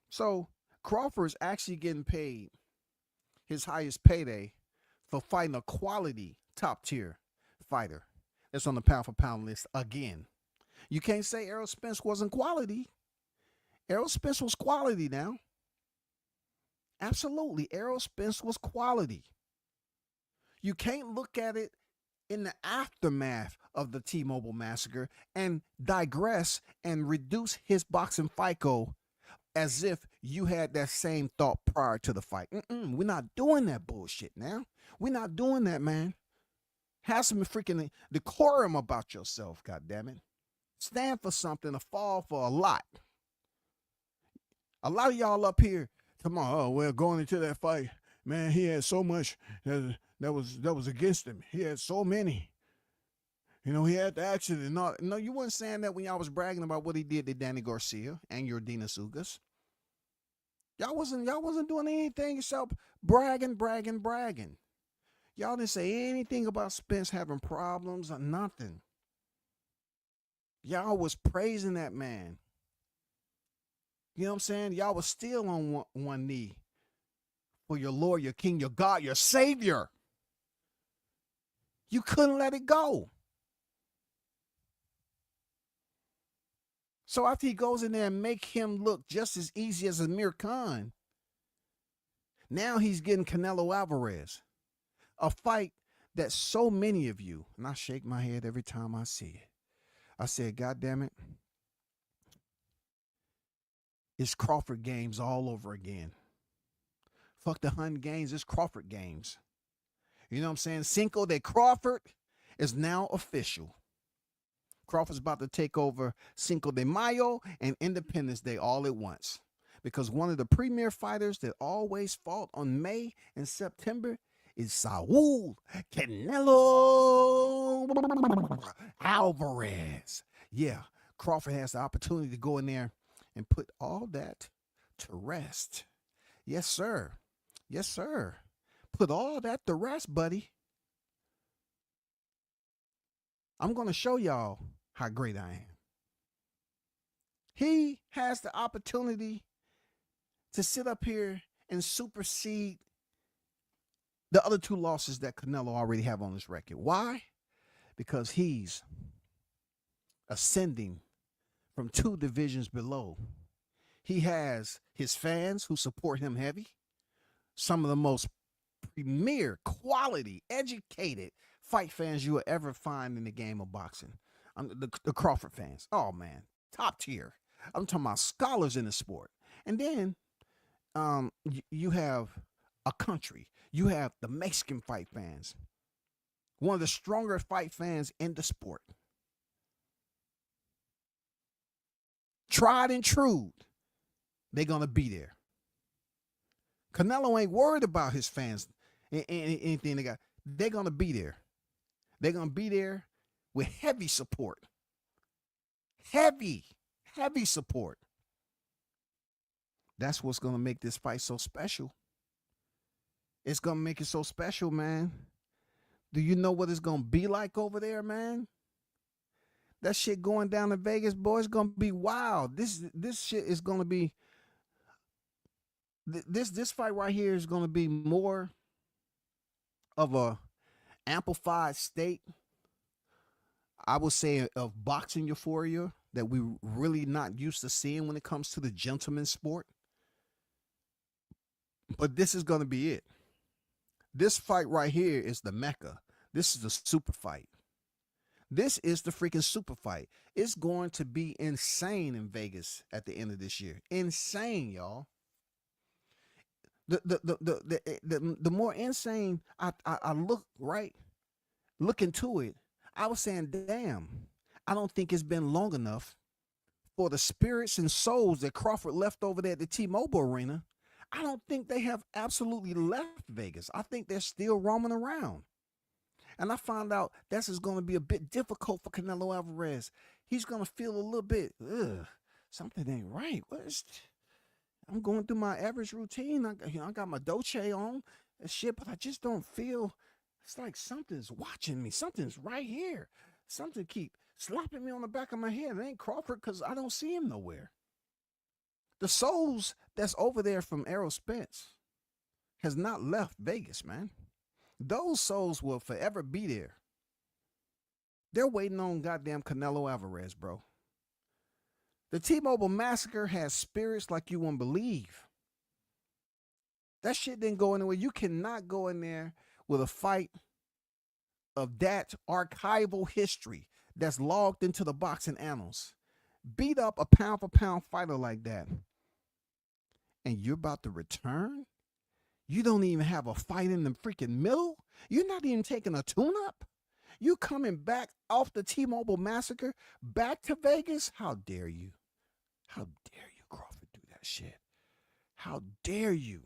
So Crawford's actually getting paid his highest payday for fighting a quality top-tier fighter that's on the pound-for-pound list again. You can't say Errol Spence wasn't quality. Errol Spence was quality now. Absolutely, Errol Spence was quality. You can't look at it in the aftermath of the T-Mobile massacre and digress and reduce his boxing FICO as if you had that same thought prior to the fight. We're not doing that bullshit now. We're not doing that, man. Have some freaking decorum about yourself, goddammit. Stand for something, or fall for a lot. A lot of y'all up here, come on, oh, well, going into that fight, man, he had so much that was against him. He had so many. You know, he had the accident and all. No, you weren't saying that when y'all was bragging about what he did to Danny Garcia and Yordenis Ugas. Y'all wasn't doing anything except bragging. Y'all didn't say anything about Spence having problems or nothing. Y'all was praising that man. You know what I'm saying? Y'all was still on one knee for your Lord, your King, your God, your Savior. You couldn't let it go. So after he goes in there and make him look just as easy as Amir Khan, now he's getting Canelo Alvarez. A fight that so many of you, and I shake my head every time I see it. I said, God damn it. It's Crawford games all over again. Fuck the Hunt games, it's Crawford games. You know what I'm saying? Cinco de Crawford is now official. Crawford's about to take over Cinco de Mayo and Independence Day all at once. Because one of the premier fighters that always fought on May and September is Saul Canelo Alvarez. Yeah, Crawford has the opportunity to go in there and put all that to rest. Yes, sir. Yes, sir. Put all that to rest, buddy. I'm going to show y'all how great I am. He has the opportunity to sit up here and supersede the other two losses that Canelo already have on his record. Why? Because he's ascending from 2 divisions below. He has his fans who support him heavy. Some of the most premier, quality, educated fight fans you will ever find in the game of boxing. The Crawford fans. Oh, man. Top tier. I'm talking about scholars in the sport. And then you have a country. You have the Mexican fight fans. One of the stronger fight fans in the sport. Tried and true. They're going to be there. Canelo ain't worried about his fans. Anything they got. They're going to be there. They're going to be there with heavy support. Heavy support. That's what's going to make this fight so special. It's going to make it so special, man. Do you know what it's gonna be like over there, man? That shit going down in Vegas, boy, it's gonna be wild. This shit is gonna be this fight right here is gonna be more of a amplified state, I would say, of boxing euphoria that we really not used to seeing when it comes to the gentleman sport. But this is gonna be it. This fight right here is the Mecca. This is the super fight. This is the freaking super fight. It's going to be insane in Vegas at the end of this year. Insane, y'all. The more insane I look into it, I was saying, damn, I don't think it's been long enough for the spirits and souls that Crawford left over there at the T-Mobile Arena. I don't think they have absolutely left Vegas. I think they're still roaming around. And I found out this is going to be a bit difficult for Canelo Alvarez. He's going to feel a little bit, something ain't right. I'm going through my average routine. I got my Dolce on and shit, but I just don't feel, it's like something's watching me. Something's right here. Something keep slapping me on the back of my head. It ain't Crawford because I don't see him nowhere. The souls that's over there from Errol Spence has not left Vegas, man. Those souls will forever be there. They're waiting on goddamn Canelo Alvarez, bro. The T-Mobile Massacre has spirits like you won't believe. That shit didn't go anywhere. You cannot go in there with a fight of that archival history that's logged into the boxing annals. Beat up a pound-for-pound fighter like that. And you're about to return? You don't even have a fight in the freaking middle? You're not even taking a tune-up? You coming back off the T-Mobile Massacre back to Vegas? How dare you? How dare you, Crawford, do that shit? How dare you?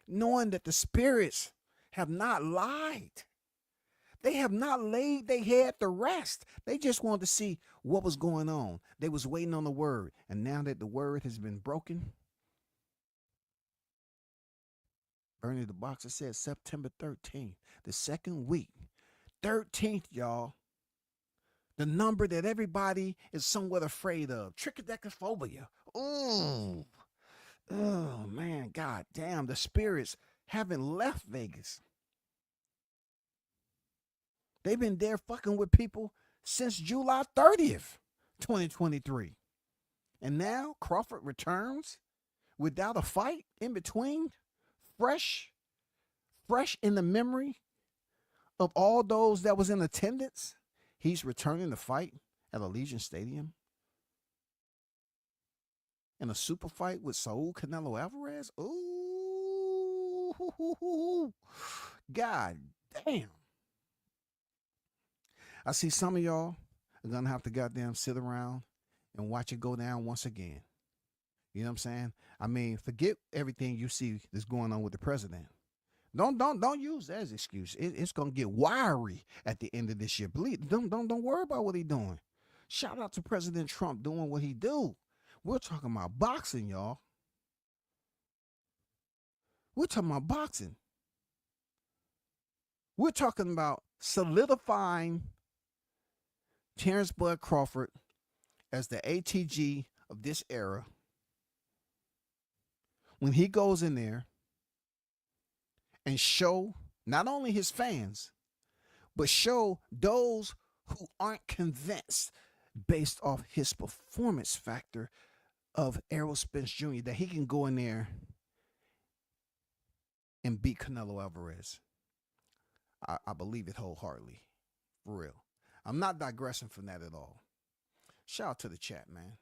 Knowing that the spirits have not lied. They have not laid their head to rest. They just wanted to see what was going on. They was waiting on the word. And now that the word has been broken, Bernie the Boxer said September 13th, the second week. 13th, y'all. The number that everybody is somewhat afraid of. Trichodecaphobia. Ooh. Oh, man. God damn. The spirits haven't left Vegas. They've been there fucking with people since July 30th, 2023. And now Crawford returns without a fight in between. Fresh in the memory of all those that was in attendance. He's returning to fight at Allegiant Stadium in a super fight with Saul Canelo Alvarez. Ooh, God damn. I see some of y'all are going to have to goddamn sit around and watch it go down once again. You know what I'm saying? I mean, forget everything you see that's going on with the president. Don't use that as an excuse. It's gonna get wiry at the end of this year. Believe don't worry about what he's doing. Shout out to President Trump doing what he do. We're talking about boxing, y'all. We're talking about boxing. We're talking about solidifying Terrence Bud Crawford as the ATG of this era. When he goes in there and show not only his fans, but show those who aren't convinced based off his performance factor of Errol Spence Jr. that he can go in there and beat Canelo Alvarez. I believe it wholeheartedly. For real. I'm not digressing from that at all. Shout out to the chat, man.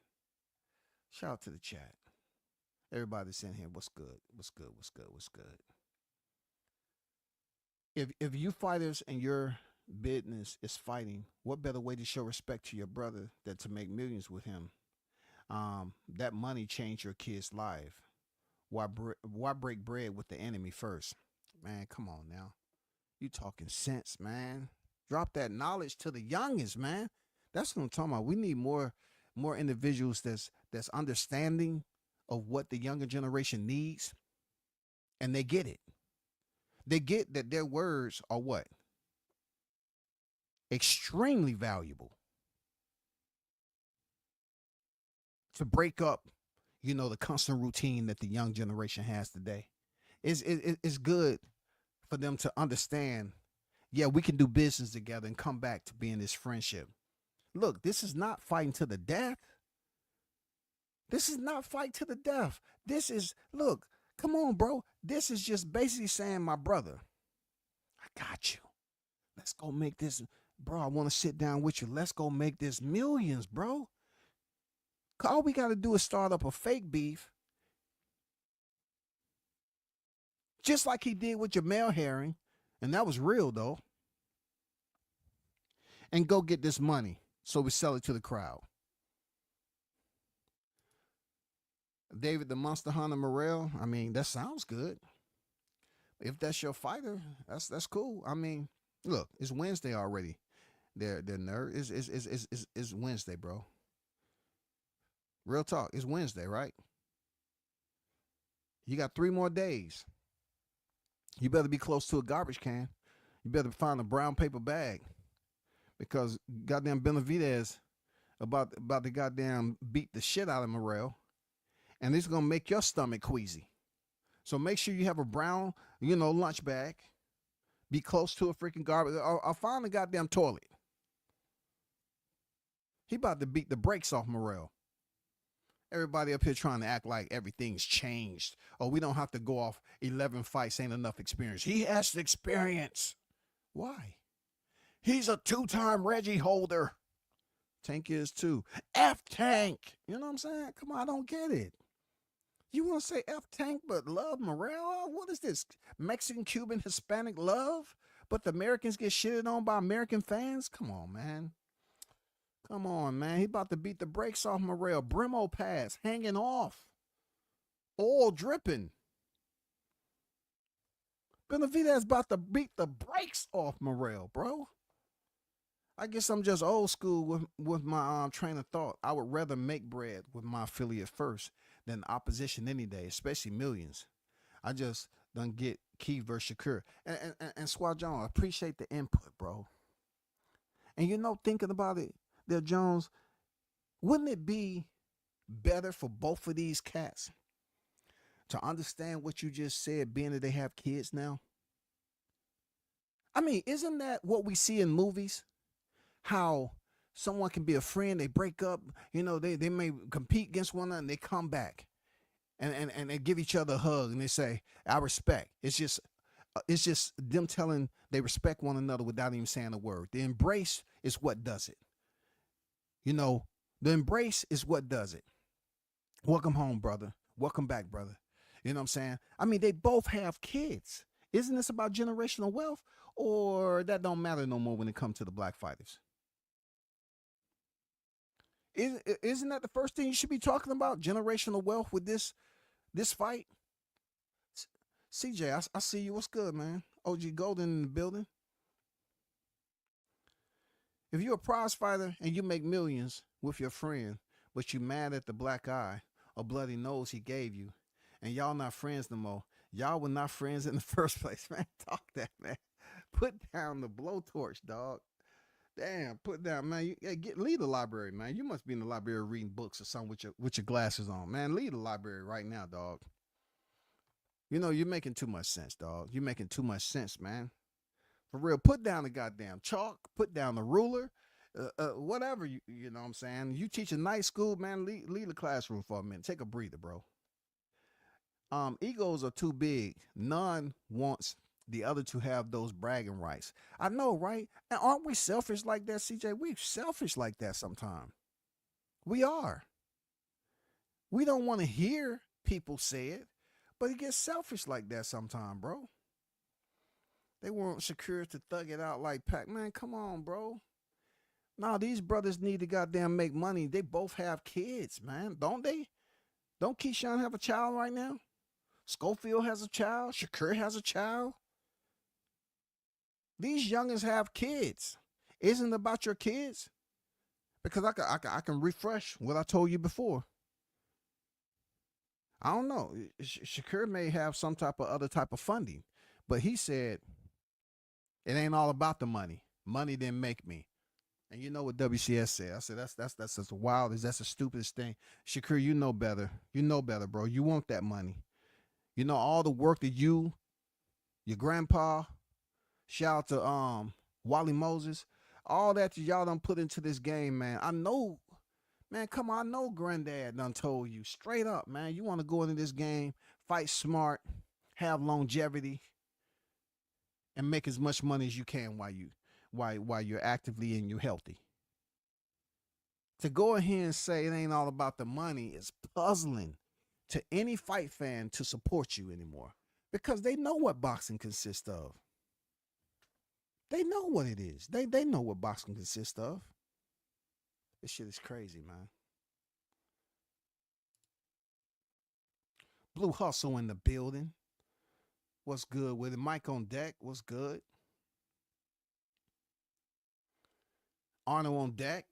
Shout out to the chat. Everybody's in here. What's good? What's good? What's good? What's good? If you fighters and your business is fighting, what better way to show respect to your brother than to make millions with him? That money changed your kid's life. Why break bread with the enemy first? Man, come on now. You talking sense, man. Drop that knowledge to the youngest, man. That's what I'm talking about. We need more individuals that's understanding of what the younger generation needs, and they get it. They get that their words are what? extremely valuable to break up, the constant routine that the young generation has today. It's good for them to understand, yeah, we can do business together and come back to being this friendship. Look, this is not fighting to the death. This is not fight to the death. This is, look, come on, bro. This is just basically saying, my brother, I got you. Let's go make this, bro. I want to sit down with you. Let's go make this millions, bro. All we got to do is start up a fake beef, just like he did with Jamel Herring, and that was real, though, and go get this money so we sell it to the crowd. David the Monster Hunter Morrell, I mean, that sounds good. If that's your fighter, that's cool. I mean, look, it's Wednesday already. They're nerd. It's Wednesday, bro. Real talk. It's Wednesday, right? You got 3 more days. You better be close to a garbage can. You better find a brown paper bag, because goddamn Benavidez about to goddamn beat the shit out of Morrell, and it's gonna make your stomach queasy. So make sure you have a brown, lunch bag. Be close to a freaking garbage. Or find a goddamn toilet. He about to beat the brakes off Morrell. Everybody up here trying to act like everything's changed. Oh, we don't have to go off 11 fights, ain't enough experience. He has the experience. Why? He's a 2-time Reggie holder. Tank is too. F-Tank. You know what I'm saying? Come on, I don't get it. You want to say F-Tank but love Morrell? What is this? Mexican, Cuban, Hispanic love? But the Americans get shitted on by American fans? Come on, man. Come on, man. He about to beat the brakes off Morrell. Brimo pass, hanging off. Oil dripping. Benavidez about to beat the brakes off Morrell, bro. I guess I'm just old school with my train of thought. I would rather make bread with my affiliate first than opposition any day, especially millions. I just done get Keith versus Shakur. And Squad John, I appreciate the input, bro. And thinking about it, there, Jones, wouldn't it be better for both of these cats to understand what you just said, being that they have kids now? I mean, isn't that what we see in movies? How someone can be a friend, they break up, they may compete against one another, and they come back and they give each other a hug and they say, I respect. It's just them telling they respect one another without even saying a word. The embrace is what does it. The embrace is what does it. Welcome home, brother. Welcome back, brother. You know what I'm saying? I mean, they both have kids. Isn't this about generational wealth, or that don't matter no more when it comes to the black fighters? Isn't that the first thing you should be talking about? Generational wealth with this fight? CJ, I see you. What's good, man? OG Golden in the building. If you're a prize fighter and you make millions with your friend, but you mad at the black eye or bloody nose he gave you, and y'all not friends no more, y'all were not friends in the first place, man. Talk that, man. Put down the blowtorch, dog. Damn, put down, man. Leave the library, man. You must be in the library reading books or something with your glasses on, man. Leave the library right now, dog. You're making too much sense, dog. You're making too much sense, man. For real, put down the goddamn chalk, put down the ruler, whatever, you know what I'm saying? You teach a night school, man, leave the classroom for a minute. Take a breather, bro. Egos are too big. None wants the other to have those bragging rights. I know, right? And aren't we selfish like that, CJ? We're selfish like that sometimes. We are. We don't want to hear people say it, but it gets selfish like that sometimes, bro. They want Shakur to thug it out like Pac. Man, come on, bro. Nah, these brothers need to goddamn make money. They both have kids, man. Don't they? Don't Keyshawn have a child right now? Schofield has a child. Shakur has a child. These youngins have kids. Isn't it about your kids? Because I can refresh what I told you before. I don't know. Shakur may have some type of other type of funding, but he said it ain't all about the money. Money didn't make me. And you know what WCS said? I said that's as wild as that's the stupidest thing. Shakur, you know better. You know better, bro. You want that money. You know all the work that you, your grandpa, shout out to Wally Moses, all that y'all done put into this game, man. I know, man, come on, I know granddad done told you straight up, man. You want to go into this game, fight smart, have longevity, and make as much money as you can while you're actively and you're healthy. To go ahead and say it ain't all about the money is puzzling to any fight fan to support you anymore, because they know what boxing consists of. They know what it is. They know what boxing consists of. This shit is crazy, man. Blue Hustle in the building. What's good with it? Mike on deck. What's good? Arnold on deck.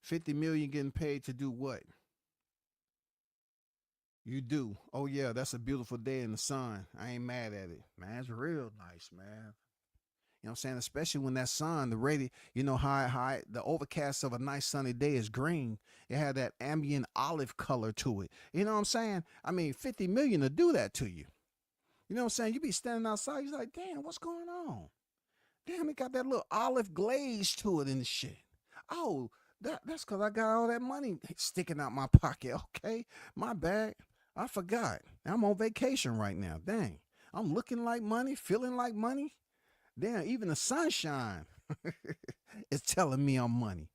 50 million getting paid to do what? You do. Oh yeah, that's a beautiful day in the sun. I ain't mad at it. Man, it's real nice, man. You know what I'm saying? Especially when that sun, the radio, you know how the overcast of a nice sunny day is green. It had that ambient olive color to it. You know what I'm saying? I mean, 50 million to do that to you. You know what I'm saying? You be standing outside, you're like, damn, what's going on? Damn, it got that little olive glaze to it and the shit. Oh, that's because I got all that money sticking out my pocket. Okay, my bad. I forgot. I'm on vacation right now. Dang, I'm looking like money, feeling like money. Damn, even the sunshine is telling me I'm money.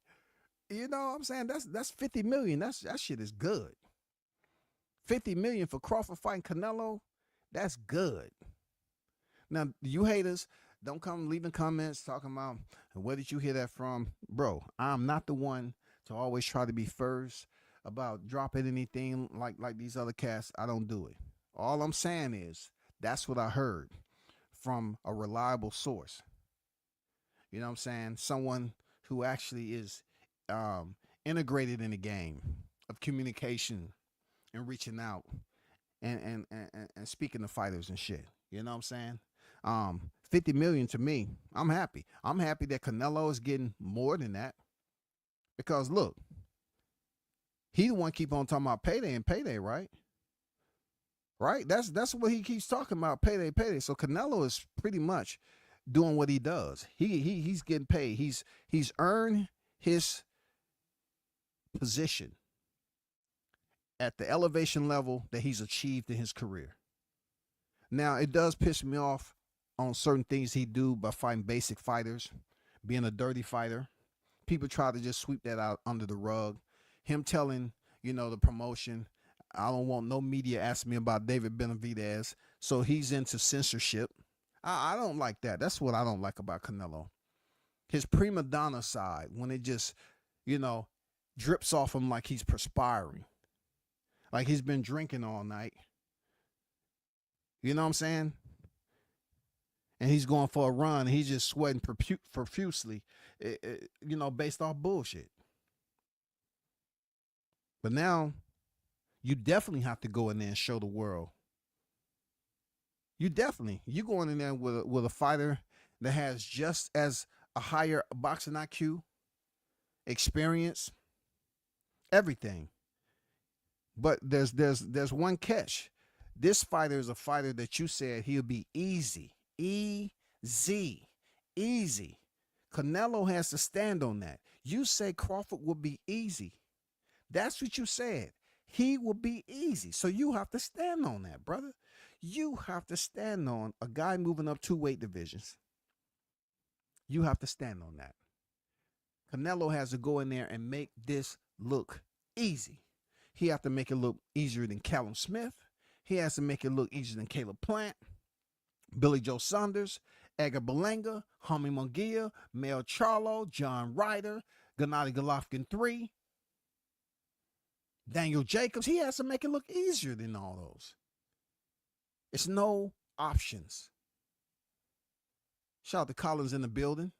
You know what I'm saying? That's 50 million. That shit is good. 50 million for Crawford fighting Canelo. That's good. Now, you haters, don't come leaving comments talking about where did you hear that from? Bro, I'm not the one to always try to be first about dropping anything like these other cats. I don't do it. All I'm saying is that's what I heard from a reliable source. You know what I'm saying? Someone who actually is integrated in the game of communication and reaching out and speaking to fighters and shit. You know what I'm saying? 50 million to me, I'm happy. I'm happy that Canelo is getting more than that. Because look, he the one keep on talking about payday and payday, right? Right? That's what he keeps talking about, payday, payday. So Canelo is pretty much doing what he does. He's getting paid. He's earned his position at the elevation level that he's achieved in his career. Now, it does piss me off on certain things he do by fighting basic fighters, being a dirty fighter. People try to just sweep that out under the rug. Him telling, the promotion, I don't want no media asking me about David Benavidez. So he's into censorship. I don't like that. That's what I don't like about Canelo. His prima donna side, when it just, drips off him like he's perspiring. Like he's been drinking all night. You know what I'm saying? And he's going for a run. He's just sweating profusely, based off bullshit. But now, you definitely have to go in there and show the world. You going in there with a fighter that has just as a higher boxing IQ, experience, everything. But there's one catch. This fighter is a fighter that you said he'll be easy. Easy. Canelo has to stand on that. You say Crawford will be easy. That's what you said. He will be easy. So you have to stand on that, brother. You have to stand on a guy moving up 2 weight divisions. You have to stand on that. Canelo has to go in there and make this look easy. He has to make it look easier than Callum Smith. He has to make it look easier than Caleb Plant, Billy Joe Saunders, Edgar Berlanga, Jaime Munguia, Mel Charlo, John Ryder, Gennady Golovkin III, Daniel Jacobs. He has to make it look easier than all those. It's no options. Shout out to Collins in the building.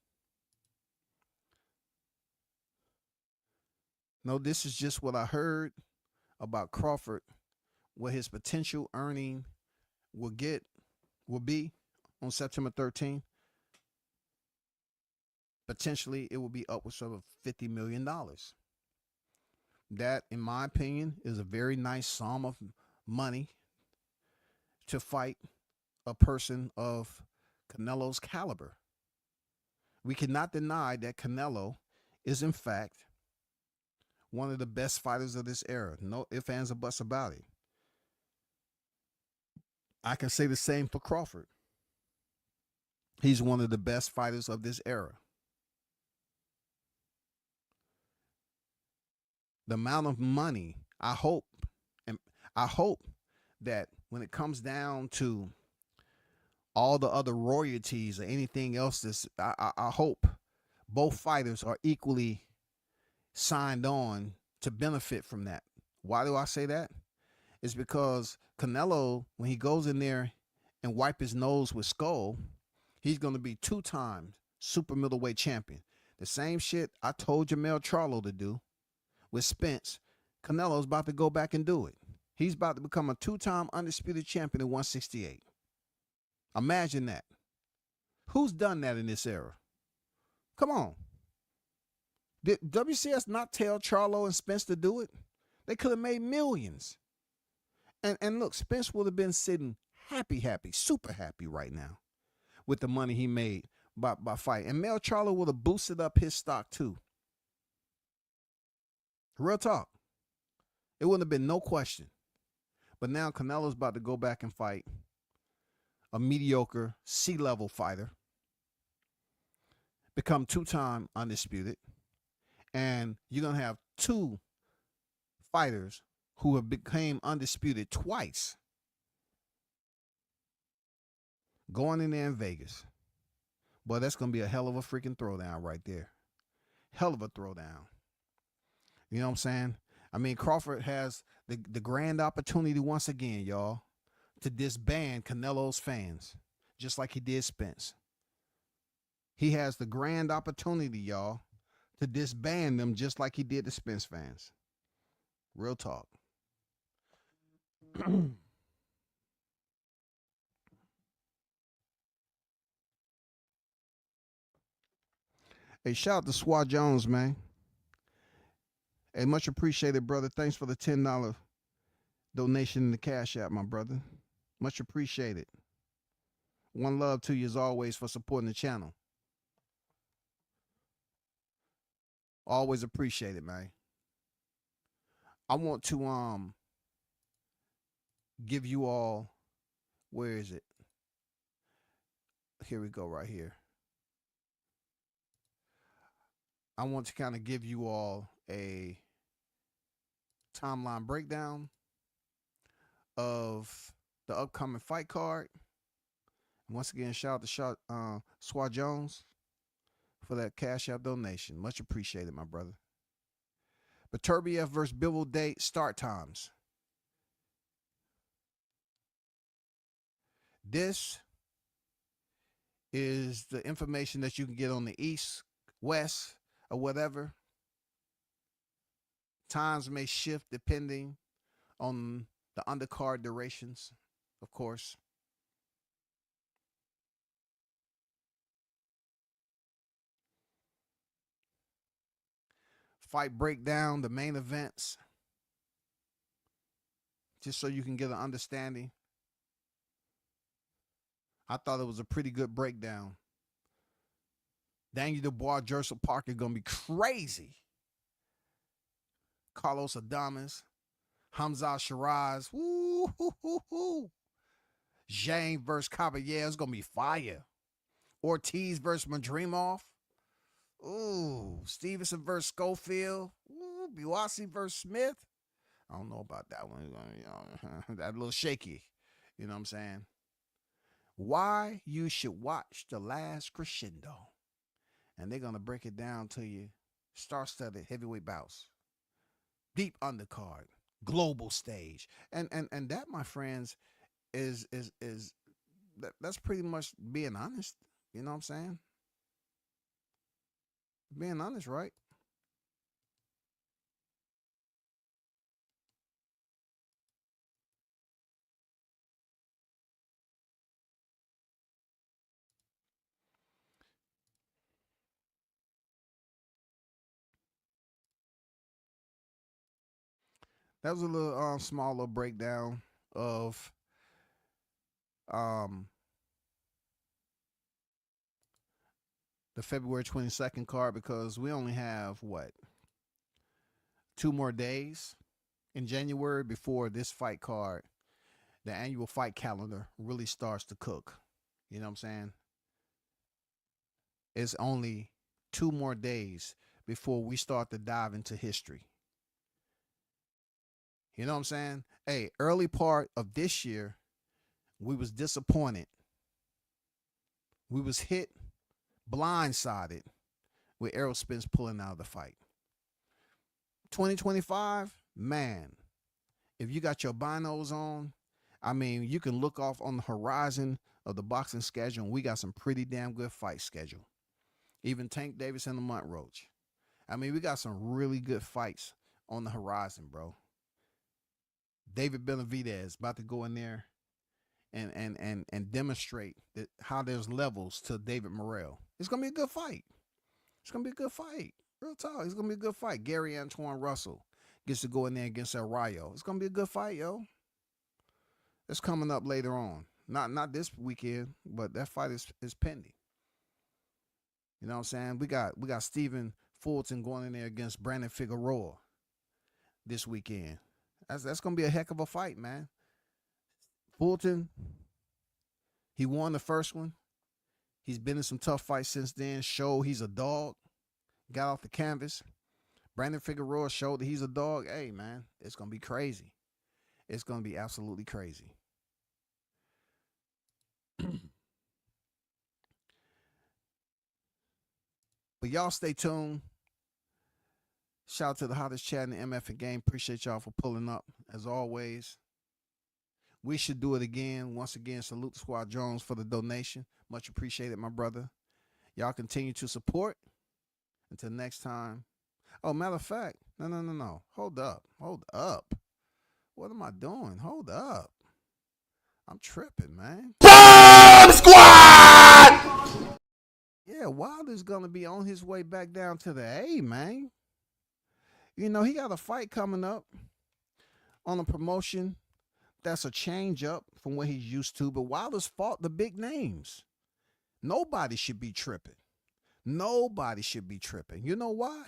No, this is just what I heard about Crawford, what his potential earning will be on September 13th. Potentially, it will be upwards of $50 million. That, in my opinion, is a very nice sum of money to fight a person of Canelo's caliber. We cannot deny that Canelo is, in fact, one of the best fighters of this era. No ifs, ands, or buts about it. I can say the same for Crawford. He's one of the best fighters of this era. The amount of money, I hope that when it comes down to all the other royalties or anything else, I hope both fighters are equally signed on to benefit from that. Why do I say that? It's because Canelo, when he goes in there and wipe his nose with Skull, he's going to be 2-time super middleweight champion. The same shit I told Jamel Charlo to do with Spence. Canelo's about to go back and do it. He's about to become a 2-time undisputed champion at 168. Imagine that. Who's done that in this era? Come on. Did WCS not tell Charlo and Spence to do it? They could have made millions. And look, Spence would have been sitting happy, super happy right now with the money he made by fighting. And Mel Charlo would have boosted up his stock too. Real talk. It wouldn't have been no question. But now Canelo's about to go back and fight a mediocre C-level fighter, become 2-time undisputed, and you're going to have 2 fighters who have became undisputed twice going in there in Vegas. Boy, that's going to be a hell of a freaking throwdown right there. Hell of a throwdown. You know what I'm saying? I mean, Crawford has the grand opportunity once again, y'all, to disband Canelo's fans, just like he did Spence. He has the grand opportunity, y'all, to disband them just like he did the Spence fans. Real talk. Hey, shout out to Swat Jones, man. Hey, much appreciated, brother. Thanks for the $10 donation in the Cash App, my brother. Much appreciated. One love to you as always for supporting the channel. Always appreciate it, man. I want to give you all, where is it? Here we go, right here. I want to kind of give you all a timeline breakdown of the upcoming fight card. Once again, shout out to Swat Jones for that Cash App donation. Much appreciated, my brother. Beterbiev versus Bivol date, start times. This is the information that you can get on the East, West, or whatever. Times may shift depending on the undercard durations, of course. Fight breakdown, the main events, just so you can get an understanding. I thought it was a pretty good breakdown. Daniel Dubois, Jerson Parker going to be crazy. Carlos Adames, Hamza Shiraz, woo, hoo, hoo, hoo. Zhang versus Caballero is going to be fire. Ortiz versus Madrimov. Ooh, Stevenson versus Schofield. Ooh, Biwasi versus Smith. I don't know about that one. You know, that a little shaky. You know what I'm saying? Why you should watch The Last Crescendo. And they're going to break it down to you. Star-studded heavyweight bouts. Deep undercard. Global stage. And that, my friends, that's pretty much being honest. You know what I'm saying? Being honest, right? That was a little small little breakdown of the February 22nd card, because we only have what, 2 more days in January before this fight card, the annual fight calendar, really starts to cook. You know what I'm saying? It's only 2 more days before we start to dive into history. You know what I'm saying? Hey, early part of this year, we was disappointed. We was hit blindsided with Errol Spence pulling out of the fight. 2025, man, if you got your binos on, I mean, you can look off on the horizon of the boxing schedule, and we got some pretty damn good fight schedule. Even Tank Davis and Lamont Roach. I mean, we got some really good fights on the horizon, bro. David Benavidez about to go in there and demonstrate that how there's levels to David Morrell. It's gonna be a good fight. It's gonna be a good fight. Real talk. It's gonna be a good fight. Gary Antoine Russell gets to go in there against El Rayo. It's gonna be a good fight, yo. It's coming up later on. Not this weekend, but that fight is pending. You know what I'm saying? We got Stephen Fulton going in there against Brandon Figueroa this weekend. That's gonna be a heck of a fight, man. Fulton, he won the first one. He's been in some tough fights since then. Showed he's a dog. Got off the canvas. Brandon Figueroa showed that he's a dog. Hey, man, it's gonna be crazy. It's gonna be absolutely crazy. But y'all stay tuned. Shout out to the hottest chat in the MF game. Appreciate y'all for pulling up, as always. We should do it again. Once again, salute the Squad Jones for the donation. Much appreciated, my brother. Y'all continue to support. Until next time. Oh, matter of fact, no. Hold up. What am I doing? Hold up. I'm tripping, man. Bomb Squad! Yeah, Wilder's going to be on his way back down to the A, man. You know, he got a fight coming up on a promotion that's a change up from what he's used to, but Wilder's fought the big names. Nobody should be tripping. Nobody should be tripping. You know why?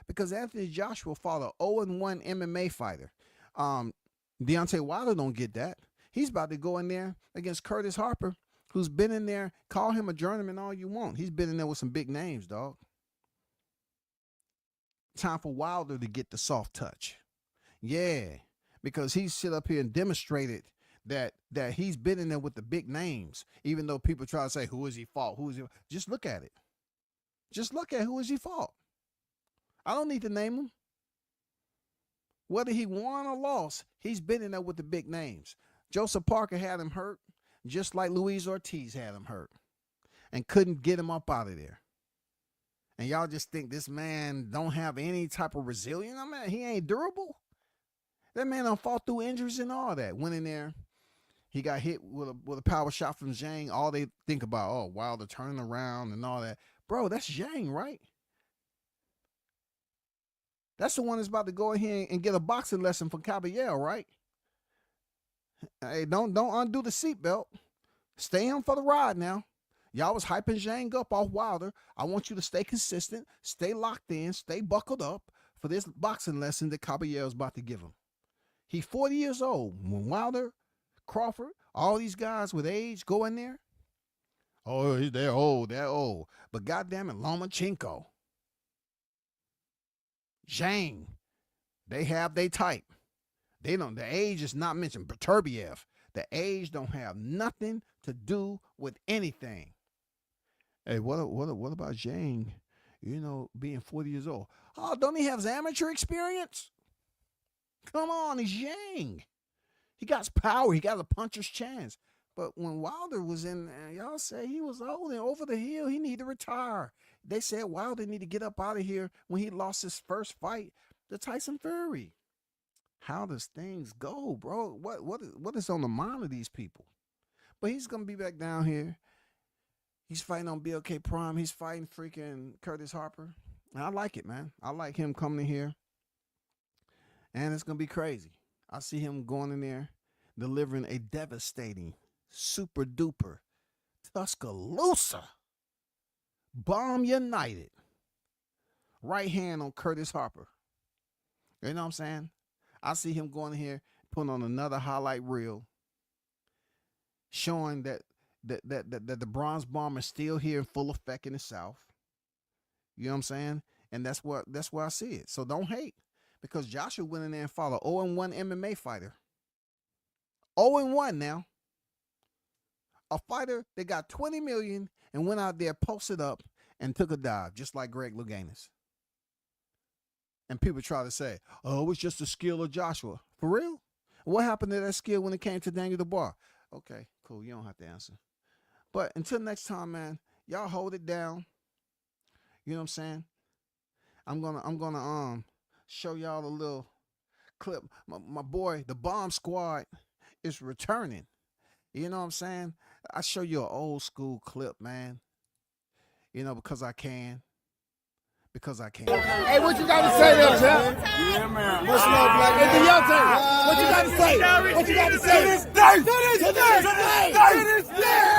Because Anthony Joshua fought an 0-1 MMA fighter. Deontay Wilder don't get that. He's about to go in there against Curtis Harper, who's been in there. Call him a journeyman all you want. He's been in there with some big names, dog. Time for Wilder to get the soft touch. Yeah, because he sit up here and demonstrated that he's been in there with the big names. Even though people try to say, who has he fought? Who is he? Just look at it. Just look at who has he fought. I don't need to name him. Whether he won or lost, he's been in there with the big names. Joseph Parker had him hurt, just like Luis Ortiz had him hurt, and couldn't get him up out of there. And y'all just think this man don't have any type of resilience? I mean, he ain't durable. That man done fought through injuries and all that. Went in there. He got hit with a power shot from Zhang. All they think about, oh, Wilder turning around and all that. Bro, that's Zhang, right? That's the one that's about to go in here and get a boxing lesson from Caballero, right? Hey, don't undo the seatbelt. Stay in for the ride now. Y'all was hyping Zhang up off Wilder. I want you to stay consistent, stay locked in, stay buckled up for this boxing lesson that Caballero's about to give him. He's 40 years old. When Wilder, Crawford, all these guys with age go in there, oh, they're old. But goddamn it, Lomachenko, Zhang, they have their type. They don't. The age is not mentioned. Beterbiev, the age don't have nothing to do with anything. Hey, what about Zhang? You know, being 40 years old. Oh, don't he have amateur experience? Come on, he's Zhang. He got power. He got a puncher's chance. But when Wilder was in, y'all say he was old and over the hill. He needed to retire. They said Wilder need to get up out of here when he lost his first fight to Tyson Fury. How does things go, bro? What is on the mind of these people? But he's gonna be back down here. He's fighting on BLK Prime. He's fighting freaking Curtis Harper. And I like it, man. I like him coming in here And it's going to be crazy. I see him going in there, delivering a devastating, super duper, Tuscaloosa, bomb united, right hand on Curtis Harper. You know what I'm saying? I see him going in here, putting on another highlight reel, showing that the Bronze Bomber is still here in full effect in the South. You know what I'm saying? And that's where I see it. So don't hate, because Joshua went in there and fought a 0-1 MMA fighter. 0-1 now. A fighter that got $20 million and went out there, posted up, and took a dive, just like Greg Louganis. And people try to say, oh, it was just the skill of Joshua. For real? What happened to that skill when it came to Daniel Dubois? Okay, cool. You don't have to answer. But until next time, man, y'all hold it down. You know what I'm saying? I'm gonna show y'all a little clip. My boy, the Bomb Squad, is returning. You know what I'm saying? I show you an old school clip, man. You know, because I can. Because I can. Hey, what you got to say there, champ? Yeah, man. What's up, Black? It's your turn. What you got to say? What you got to say? To this day! To this day! To this day!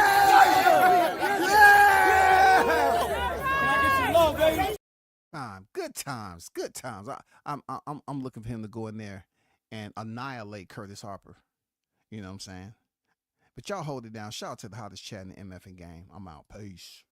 Good times. I'm looking for him to go in there and annihilate Curtis Harper. You know what I'm saying? But y'all hold it down. Shout out to the hottest chat in the MFing game. I'm out. Peace.